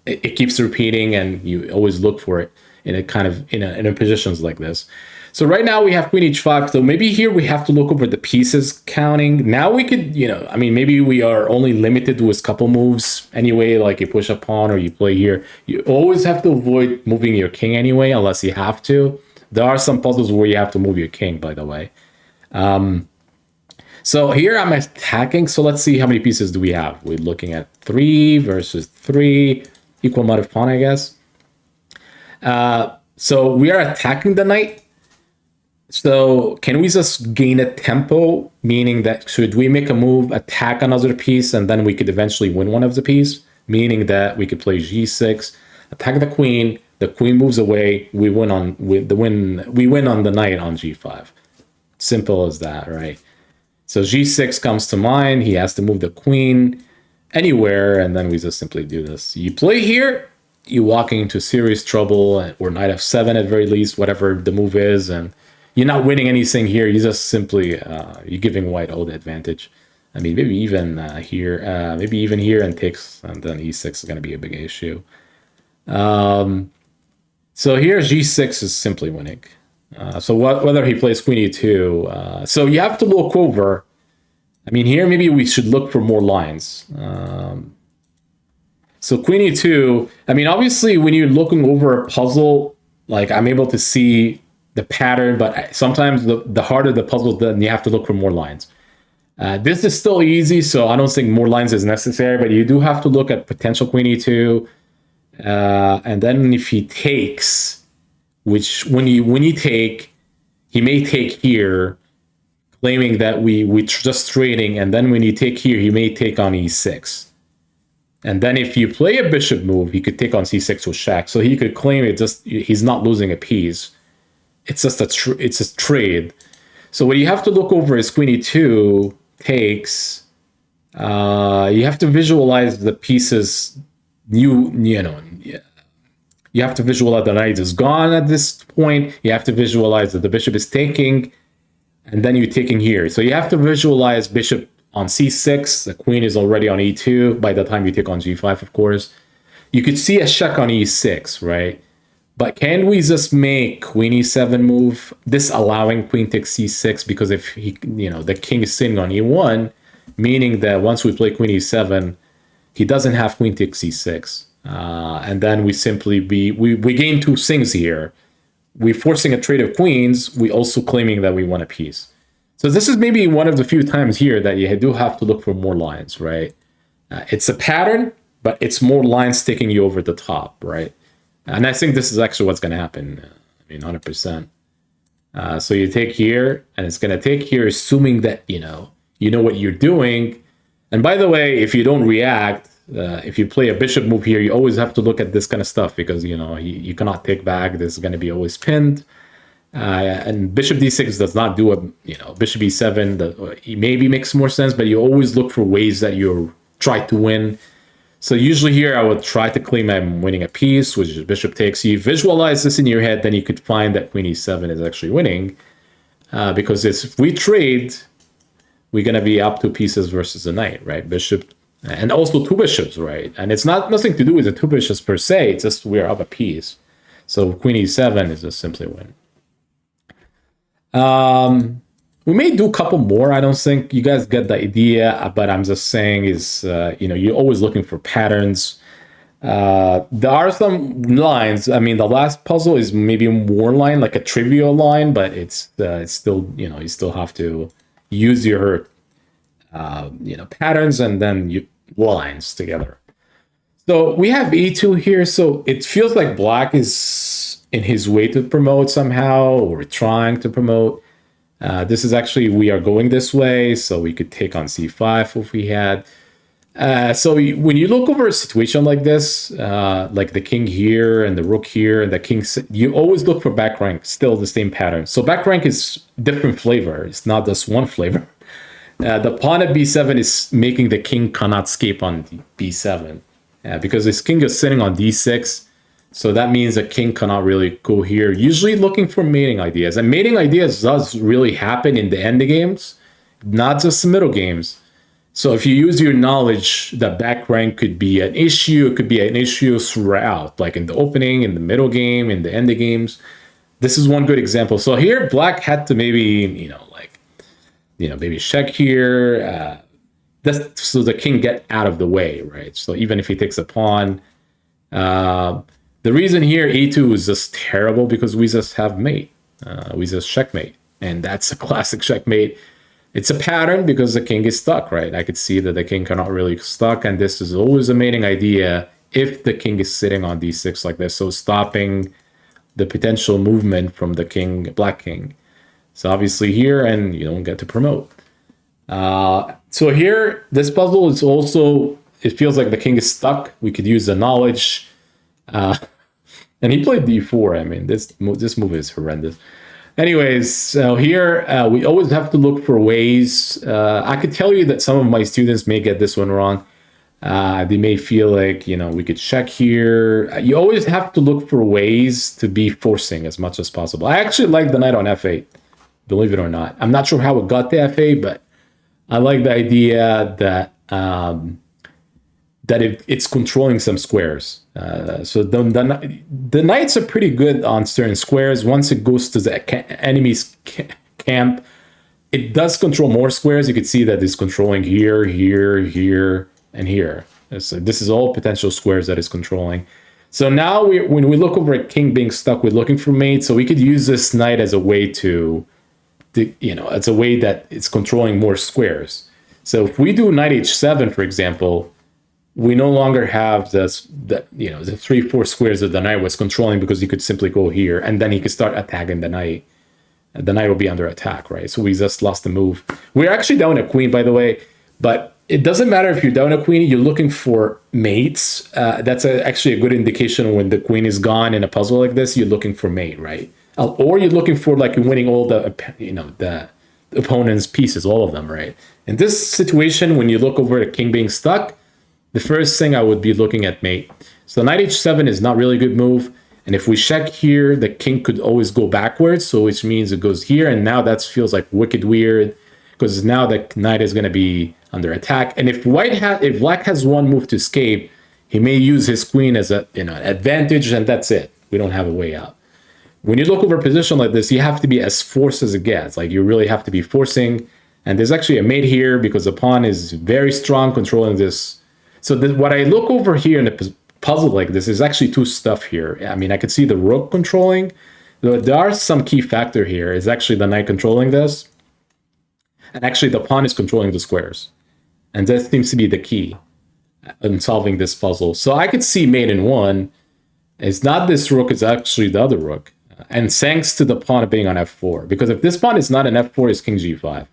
It keeps repeating, and you always look for it in a kind of in a positions like this. So right now we have queen h5. So maybe here we have to look over the pieces counting. Now we could, I mean, maybe we are only limited with a couple moves anyway, like you push a pawn or you play here. You always have to avoid moving your king anyway, unless you have to. There are some puzzles where you have to move your king, by the way. So here I'm attacking. So let's see how many pieces do we have. We're looking at 3 versus 3, equal amount of pawn, I guess. So we are attacking the knight. So can we just gain a tempo, meaning that should we make a move, attack another piece, and then we could eventually win one of the piece, meaning that we could play g6, attack the queen moves away, we win on the knight on g5. Simple as that, right? So g6 comes to mind. He has to move the queen anywhere, and then we just simply do this. You play here, you're walking into serious trouble, or knight f7 at very least, whatever the move is, and you're not winning anything here. You just simply you're giving white all the advantage. I mean, maybe even here, and takes, and then e6 is going to be a big issue. So here g6 is simply winning. So whether he plays queen e2, so you have to look over. I mean, here maybe we should look for more lines. So queen e2. I mean, obviously, when you're looking over a puzzle, like I'm able to see the pattern, but sometimes the harder the puzzle, then you have to look for more lines. This is still easy, so I don't think more lines is necessary, but you do have to look at potential queen e2. And then if he takes, which when you take, he may take here, claiming that we just trading, and then when you take here, he may take on e6. And then if you play a bishop move, he could take on c6 with check. So he could claim he's not losing a piece. It's just it's a trade. So what you have to look over is queen e2 takes. You have to visualize the pieces. You have to visualize the knight is gone at this point. You have to visualize that the bishop is taking, and then you're taking here. So you have to visualize bishop on c6. The queen is already on e2 by the time you take on g5, of course. You could see a check on e6, right? But can we just make queen e7 move, this allowing queen takes c6, because if the king is sitting on e1, meaning that once we play queen e7, he doesn't have queen takes c6. And then we simply we gain two things here. We're forcing a trade of queens. We also claiming that we won a piece. So this is maybe one of the few times here that you do have to look for more lines, right? It's a pattern, but it's more lines taking you over the top, right? And I think this is actually what's going to happen. I mean, 100%. So you take here, and it's going to take here, assuming that you know what you're doing. And by the way, if you don't react, if you play a bishop move here, you always have to look at this kind of stuff, because you cannot take back. This is going to be always pinned. And bishop d6 does not do bishop e7. It maybe makes more sense, but you always look for ways that you try to win. So usually here I would try to claim I'm winning a piece, which is bishop takes. You visualize this in your head, then you could find that queen e7 is actually winning, because if we trade, we're going to be up two pieces versus a knight, right? Bishop, and also two bishops, right? And it's nothing to do with the two bishops per se. It's just we're up a piece. So queen e7 is just simply win. We may do a couple more. I don't think you guys get the idea, but I'm just saying is, you're always looking for patterns. There are some lines. I mean, the last puzzle is maybe more line, like a trivial line, but it's still, you still have to use your, patterns and then lines together. So we have e2 here. So it feels like black is in his way to promote somehow, or trying to promote. This is actually, we are going this way, so we could take on c5 if we had. So when you look over a situation like this, like the king here and the rook here and the king, you always look for back rank, still the same pattern. So back rank is different flavor. It's not just one flavor. The pawn at b7 is making the king cannot escape on b7. because this king is sitting on d6. So that means the king cannot really go here, usually looking for mating ideas. And mating ideas does really happen in the end games, not just the middle games. So if you use your knowledge that back rank could be an issue, it could be an issue throughout, like in the opening, in the middle game, in the end games. This is one good example. So here, black had to maybe, maybe check here. So the king get out of the way, right? So even if he takes a pawn, the reason here a2 is just terrible because we just have mate. We just checkmate. And that's a classic checkmate. It's a pattern because the king is stuck, right? I could see that the king cannot really stuck. And this is always a mating idea if the king is sitting on d6 like this. So stopping the potential movement from the king, black king. So obviously here, and you don't get to promote. So here, this puzzle is also, it feels like the king is stuck. We could use the knowledge. And he played d4. I mean, this move is horrendous. Anyways, so here we always have to look for ways. I could tell you that some of my students may get this one wrong. They may feel like, we could check here. You always have to look for ways to be forcing as much as possible. I actually like the knight on f8, believe it or not. I'm not sure how it got to f8, but I like the idea that it's controlling some squares. So the knights are pretty good on certain squares. Once it goes to the enemy's camp, it does control more squares. You could see that it's controlling here, here, here, and here. So this is all potential squares that it's controlling. So now when we look over at king being stuck, we're looking for mate. So we could use this knight as a way it's a way that it's controlling more squares. So if we do knight h7, for example, we no longer have the 3-4 squares that the knight was controlling because he could simply go here and then he could start attacking the knight. The knight will be under attack, right? So we just lost the move. We're actually down a queen, by the way, but it doesn't matter if you're down a queen, you're looking for mates. That's actually a good indication when the queen is gone in a puzzle like this, you're looking for mate, right? Or you're looking for like winning all the opponent's pieces, all of them, right? In this situation, when you look over the king being stuck, the first thing I would be looking at mate. So knight h7 is not really a good move. And if we check here, the king could always go backwards. So which means it goes here. And now that feels like wicked weird because now the knight is going to be under attack. And if black has one move to escape, he may use his queen as an advantage. And that's it. We don't have a way out. When you look over a position like this, you have to be as forced as it gets. Like you really have to be forcing. And there's actually a mate here because the pawn is very strong controlling this. So what I look over here in a puzzle like this is actually two stuff here. I mean, I could see the rook controlling. There are some key factor here. It's actually the knight controlling this. And actually the pawn is controlling the squares. And that seems to be the key in solving this puzzle. So I could see mate in one. It's not this rook, it's actually the other rook. And thanks to the pawn being on f4. Because if this pawn is not an f4, it's king g5.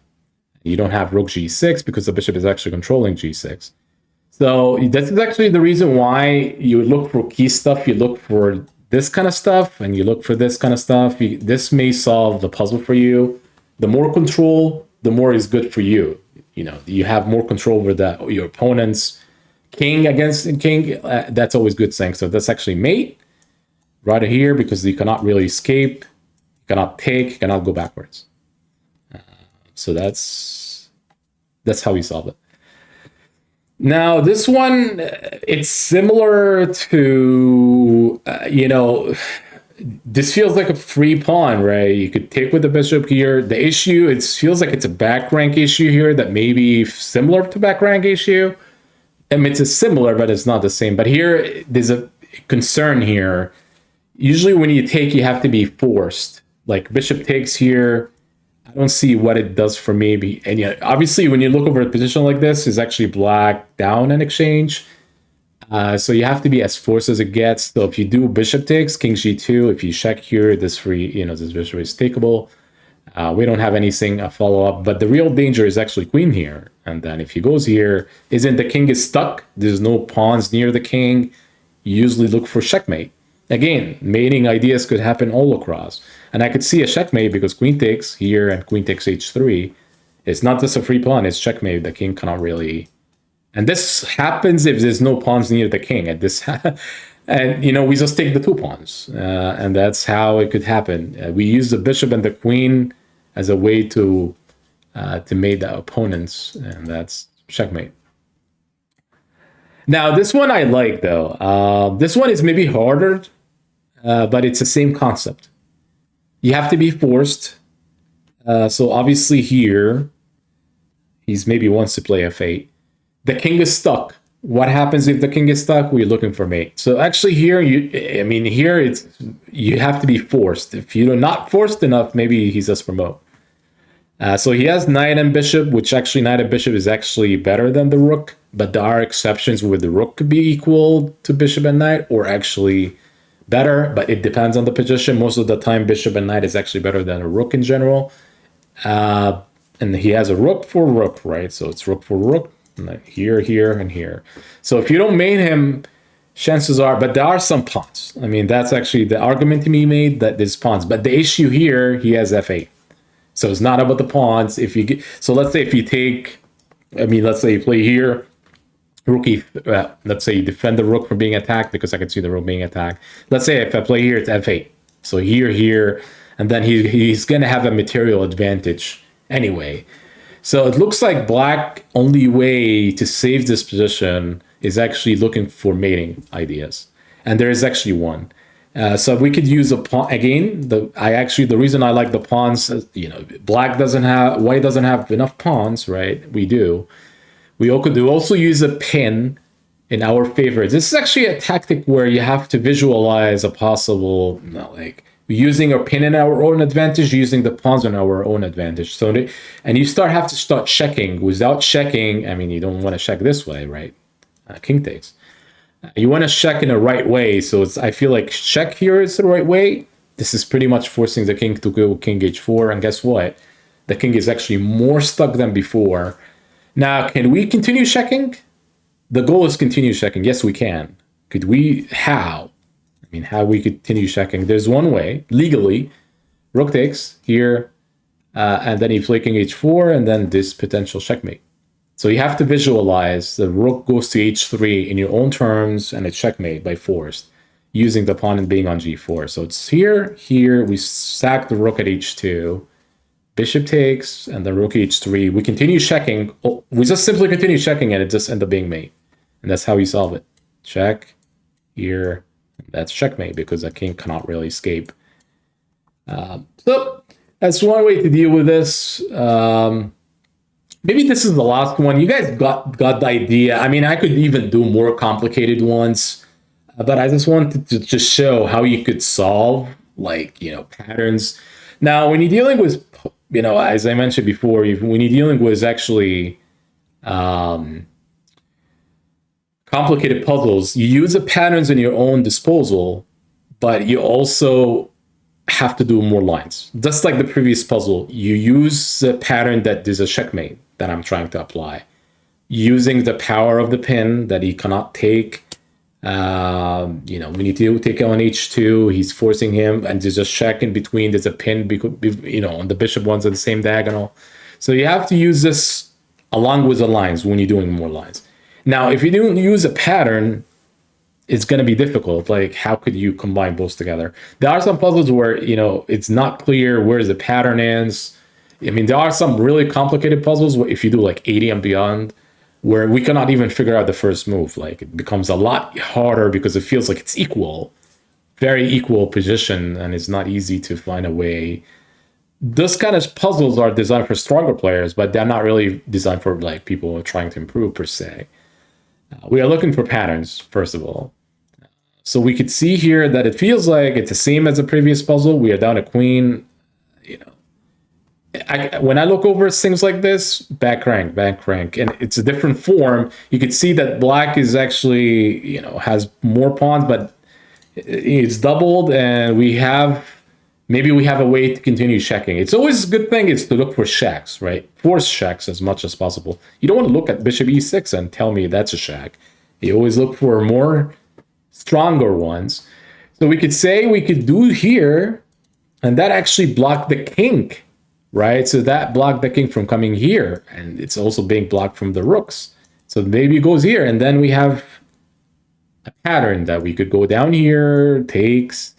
You don't have rook g6 because the bishop is actually controlling g6. So this is actually the reason why you look for key stuff. You look for this kind of stuff and you look for this kind of stuff. This may solve the puzzle for you. The more control, the more is good for you. You have more control over your opponent's king against king. That's always good thing. So that's actually mate right here because you cannot really escape. You cannot take, you cannot go backwards. So that's how we solve it. Now, this one, it's similar to, this feels like a free pawn, right? You could take with the bishop here. The issue, it feels like it's a back rank issue here that may be similar to back rank issue. I mean, it's similar, but it's not the same. But here, there's a concern here. Usually when you take, you have to be forced. Like bishop takes here. I don't see what it does for me. And yeah, obviously, when you look over a position like this, it's actually black down in exchange. So you have to be as forced as it gets. So if you do bishop takes, king g2, if you check here, this bishop is takeable. We don't have anything follow up, but the real danger is actually queen here. And then if he goes here, isn't the king is stuck? There's no pawns near the king. You usually look for checkmate. Again, mating ideas could happen all across. And I could see a checkmate because queen takes here and queen takes h3. It's not just a free pawn, it's checkmate. The king cannot really And this happens if there's no pawns near the king at this. And, we just take the 2 pawns. And that's how it could happen. We use the bishop and the queen as a way to mate the opponents. And that's checkmate. Now, this one I like, though. This one is maybe harder, but it's the same concept. You have to be forced. So obviously here, he's maybe wants to play f8. The king is stuck. What happens if the king is stuck? We're looking for mate. So actually here, here you have to be forced. If you're not forced enough, maybe he's just promote. So he has knight and bishop, which actually knight and bishop is actually better than the rook. But there are exceptions where the rook could be equal to bishop and knight, or actually better. But it depends on the position. Most of the time, bishop and knight is actually better than a rook in general. And he has a rook for rook, right? So it's rook for rook. Here, here, and here. So if you don't mate him, chances are, but there are some pawns. That's actually the argument to be made, that there's pawns. But the issue here, he has f8. So it's not about the pawns. So let's say if you take, let's say you play here, rook let's say you defend the rook from being attacked, because I can see the rook being attacked. Let's say if I play here, it's f8. So here, and then he's going to have a material advantage anyway. So it looks like black only way to save this position is actually looking for mating ideas. And there is actually one. So we could use a pawn again. The reason I like the pawns, white doesn't have enough pawns, right? We do. We could also use a pin in our favor. This is actually a tactic where you have to visualize a possible, using a pin in our own advantage, using the pawns in our own advantage. So, and you have to start checking. Without checking, you don't want to check this way, right? King takes. You want to check in the right way. So I feel like check here is the right way. This is pretty much forcing the king to go king h4. And guess what? The king is actually more stuck than before. Now, can we continue checking? The goal is continue checking. Yes, we can. Could we? How? How we continue checking? There's one way, legally. Rook takes here, and then you play king h4, and then this potential checkmate. So you have to visualize the rook goes to h3 in your own terms, and it's checkmate by force, using the pawn and being on g4. So it's here, we sack the rook at h2, bishop takes, and then rook h3. We continue checking. We just simply continue checking, and it just ends up being mate. And that's how we solve it. Check, here, that's checkmate, because the king cannot really escape. So that's one way to deal with this. Maybe this is the last one. You guys got the idea. I could even do more complicated ones, but I just wanted to just show how you could solve patterns. Now, when you're dealing with, as I mentioned before, when you're dealing with actually complicated puzzles, you use the patterns in your own disposal, but you also have to do more lines. Just like the previous puzzle, you use the pattern that there's a checkmate that I'm trying to apply, using the power of the pin that he cannot take. When you take on h2, he's forcing him, and there's a check in between. There's a pin, on the bishop ones are the same diagonal. So you have to use this along with the lines when you're doing more lines. Now, if you don't use a pattern, it's going to be difficult. How could you combine both together? There are some puzzles where, it's not clear where the pattern is. There are some really complicated puzzles where if you do 80 and beyond, where we cannot even figure out the first move. It becomes a lot harder because it feels like it's very equal position, and it's not easy to find a way. Those kind of puzzles are designed for stronger players, but they're not really designed for people trying to improve per se. We are looking for patterns, first of all. So we could see here that it feels like it's the same as the previous puzzle. We are down a queen. When I look over things like this, back rank, and it's a different form, you could see that black is actually, has more pawns, but it's doubled, and maybe we have a way to continue checking. It's always a good thing is to look for checks, right? Force checks as much as possible. You don't want to look at bishop e6 and tell me that's a check. You always look for more stronger ones. So we could say we could do here, and that actually blocked the king, right? So that blocked the king from coming here, and it's also being blocked from the rooks. So the baby goes here, and then we have a pattern that we could go down here, takes,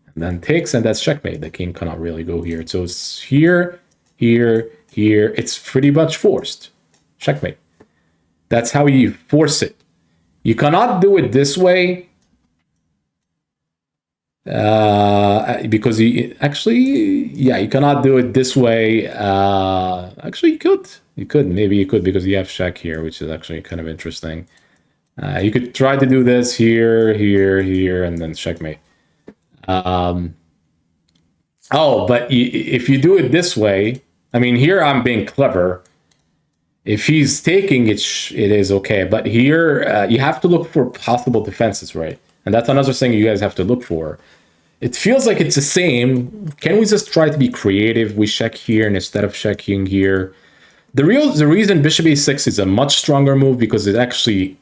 and then takes, and that's checkmate. The king cannot really go here. So it's here, here, here. It's pretty much forced. Checkmate. That's how you force it. You cannot do it this way because you cannot do it this way. Actually, you could, maybe you could, because you have check here, which is actually kind of interesting. You could try to do this here, here, here, and then checkmate. But if you do it this way, I mean, here I'm being clever. If he's taking it, it is okay. But here, you have to look for possible defenses, right? And that's another thing you guys have to look for. It feels like it's the same. Can we just try to be creative? We check here instead of checking here. The reason bishop a6 is a much stronger move because it actually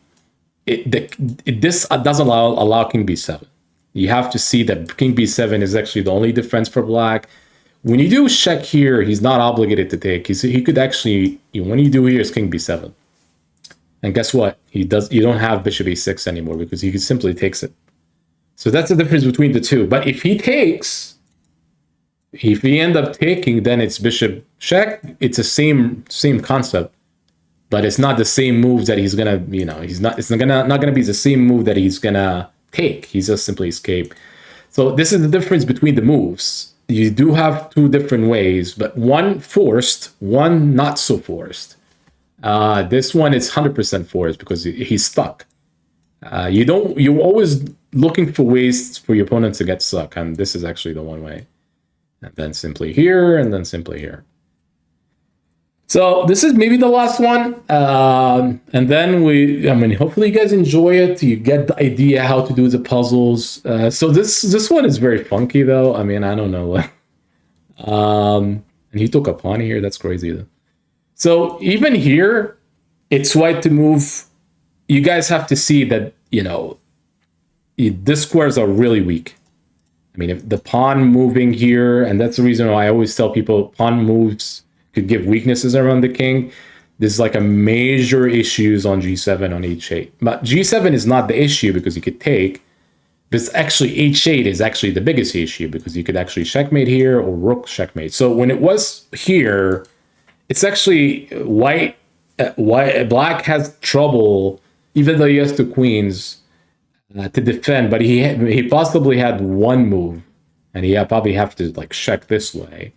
this doesn't allow king b7. You have to see that king b7 is actually the only defense for black. When you do check here, he's not obligated to take. He could actually, when you do here is king b7. And guess what? You don't have bishop a6 anymore because he simply takes it. So that's the difference between the two. But if he takes, if he end up taking, then it's bishop check. It's the same concept, but it's not the same move that he's gonna, it's not gonna be the same move that he's gonna take. He's just simply escape. So this is the difference between the moves. You do have two different ways, but one forced, one not so forced. This one is 100% forced because he's stuck. You're always looking for ways for your opponent to get stuck, and this is actually the one way. And then simply here, and then simply here. So this is maybe the last one. And then hopefully you guys enjoy it. You get the idea how to do the puzzles. So this one is very funky though. I mean, I don't know. And he took a pawn here. That's crazy though. So even here, it's white to move. You guys have to see that, these squares are really weak. I mean, if the pawn moving here, and that's the reason why I always tell people pawn moves could give weaknesses around the king. This is like a major issues on g7, on h8. But g7 is not the issue because you could take. But actually h8 is actually the biggest issue because you could actually checkmate here or rook checkmate. So when it was here, it's actually black has trouble, even though he has two queens, to defend. But he possibly had one move, and he probably have to like check this way.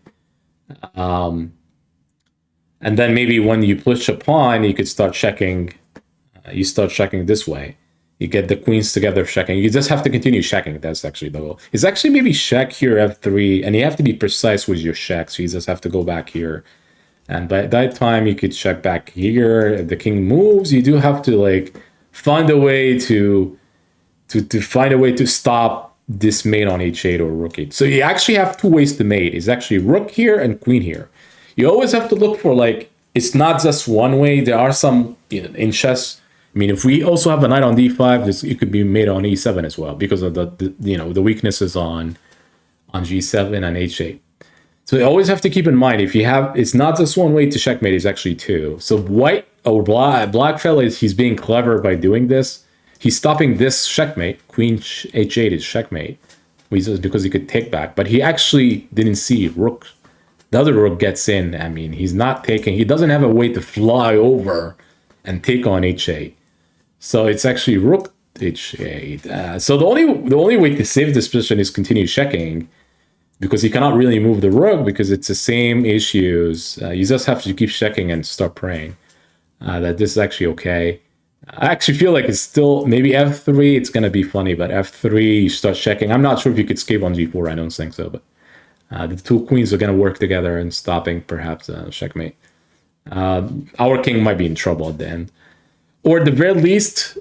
And then maybe when you push a pawn, you could start checking. You start checking this way. You get the queens together checking. You just have to continue checking. That's actually the goal. It's actually maybe check here, f3, and you have to be precise with your checks. So you just have to go back here. And by that time, you could check back here. If the king moves, you do have to like find a way to stop this mate on h8 or rook 8. So you actually have two ways to mate. It's actually rook here and queen here. You always have to look for like, it's not just one way. There are some, in chess. I mean, if we also have a knight on d5, it could be made on e7 as well because of the weaknesses on g7 and h8. So you always have to keep in mind, it's not just one way to checkmate, it's actually two. So black fella he's being clever by doing this. He's stopping this checkmate. Queen h8 is checkmate because he could take back, but he actually didn't see rook. The other rook gets in. I mean, he's not taking. He doesn't have a way to fly over and take on h8. So it's actually rook h8. So the only way to save this position is continue checking, because you cannot really move the rook because it's the same issues. You just have to keep checking and start praying that this is actually okay. I actually feel like it's still maybe f3. It's gonna be funny, but f3 you start checking. I'm not sure if you could escape on g4. I don't think so, but. The two queens are going to work together and stopping perhaps checkmate. Our king might be in trouble at the end. Or at the very least,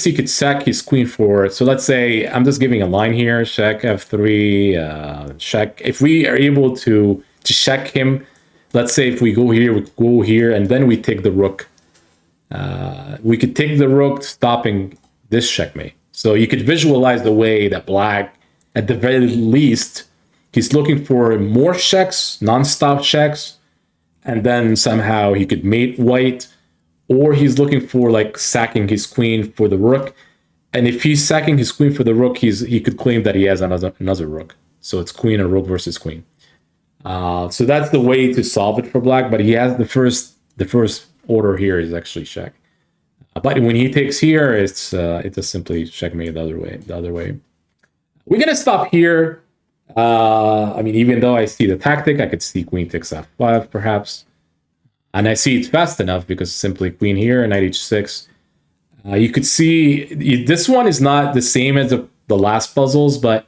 he could sack his queen forward. So let's say, I'm just giving a line here, check f3, check. If we are able to check him, let's say if we go here, and then we take the rook. We could take the rook, stopping this checkmate. So you could visualize the way that black, at the very least, he's looking for more checks, non-stop checks, and then somehow he could mate white, or he's looking for like sacking his queen for the rook. And if he's sacking his queen for the rook, he could claim that he has another rook. So it's queen and rook versus queen. So that's the way to solve it for black. But he has the first order here is actually check. But when he takes here, it's just simply checkmate the other way. We're gonna stop here. I mean, even though I see the tactic, I could see queen takes f5 perhaps, and I see it fast enough because simply queen here, knight h6. You could see this one is not the same as the last puzzles, but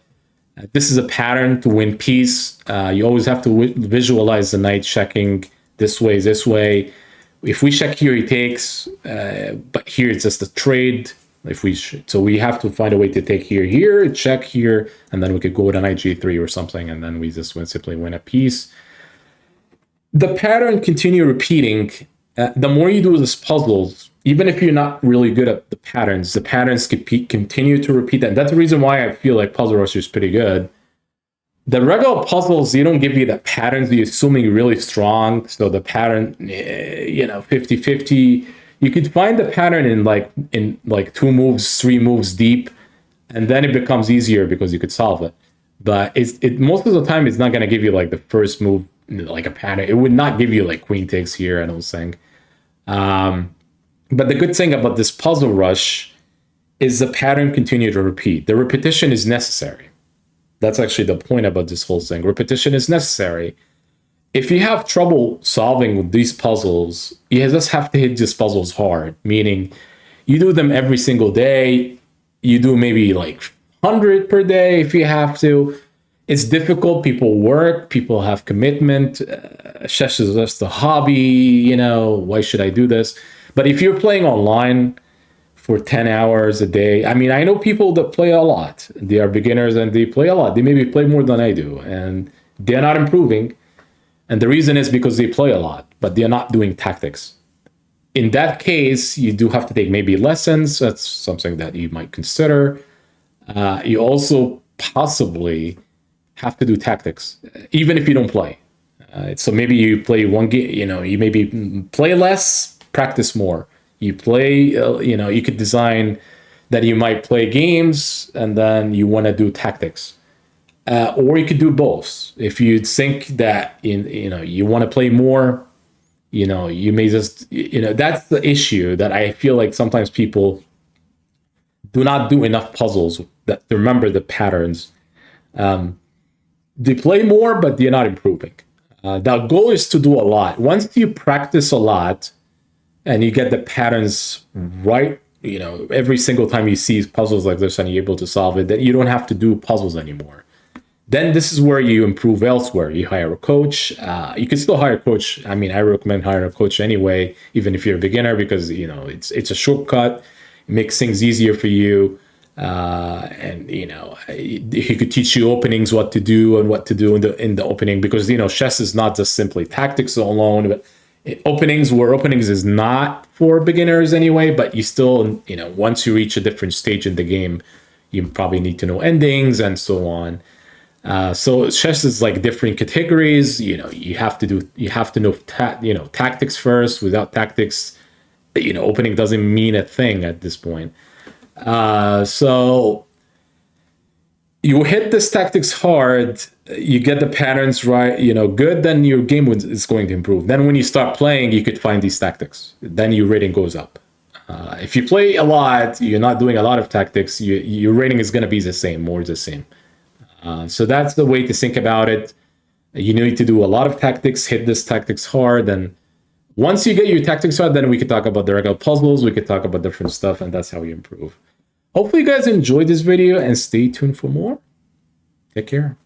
this is a pattern to win piece. You always have to visualize the knight checking this way. If we check here, he takes, but here it's just a trade. So we have to find a way to take here, check here, and then we could go to knight g3 or something, and then we just simply win a piece. The pattern continue repeating. The more you do these puzzles, even if you're not really good at the patterns continue to repeat. And that's the reason why I feel like Puzzle Rush is pretty good. The regular puzzles, they don't give you the patterns. You're assuming really strong. So the pattern, 50-50. You could find the pattern in like 2 moves, 3 moves deep, and then it becomes easier because you could solve it. But most of the time, it's not going to give you like the first move, like a pattern. It would not give you like queen takes here, I don't think. But the good thing about this Puzzle Rush is the pattern continue to repeat. The repetition is necessary. That's actually the point about this whole thing. Repetition is necessary. If you have trouble solving with these puzzles, you just have to hit these puzzles hard, meaning you do them every single day. You do maybe like 100 per day if you have to. It's difficult. People work. People have commitment. Chess is just a hobby. Why should I do this? But if you're playing online for 10 hours a day, I mean, I know people that play a lot. They are beginners and they play a lot. They maybe play more than I do, and they're not improving. And the reason is because they play a lot, but they're not doing tactics. In that case, you do have to take maybe lessons. That's something that you might consider. You also possibly have to do tactics, even if you don't play. So maybe you play one game, you maybe play less, practice more. You play, you could design that you might play games and then you want to do tactics. Or you could do both. If you think that you want to play more, you may just that's the issue that I feel like sometimes people do not do enough puzzles that remember the patterns. They play more, but they're not improving. The goal is to do a lot. Once you practice a lot and you get the patterns right, every single time you see puzzles like this and you're able to solve it, then you don't have to do puzzles anymore. Then this is where you improve elsewhere. You hire a coach. You can still hire a coach. I mean, I recommend hiring a coach anyway, even if you're a beginner, because it's a shortcut. It makes things easier for you. And he could teach you openings, what to do and what to do in the opening, because chess is not just simply tactics alone, but openings is not for beginners anyway. But you still, once you reach a different stage in the game, you probably need to know endings and so on. So chess is like different categories. You have to know tactics first. Without tactics, opening doesn't mean a thing at this point. So you hit this tactics hard, you get the patterns right, good, then your game is going to improve. Then when you start playing, you could find these tactics. Then your rating goes up. If you play a lot, you're not doing a lot of tactics, your rating is going to be the same, more the same. So that's the way to think about it. You need to do a lot of tactics, hit this tactics hard, and once you get your tactics right, then we could talk about the regular puzzles, we could talk about different stuff, and that's how you improve. Hopefully you guys enjoyed this video and stay tuned for more. Take care.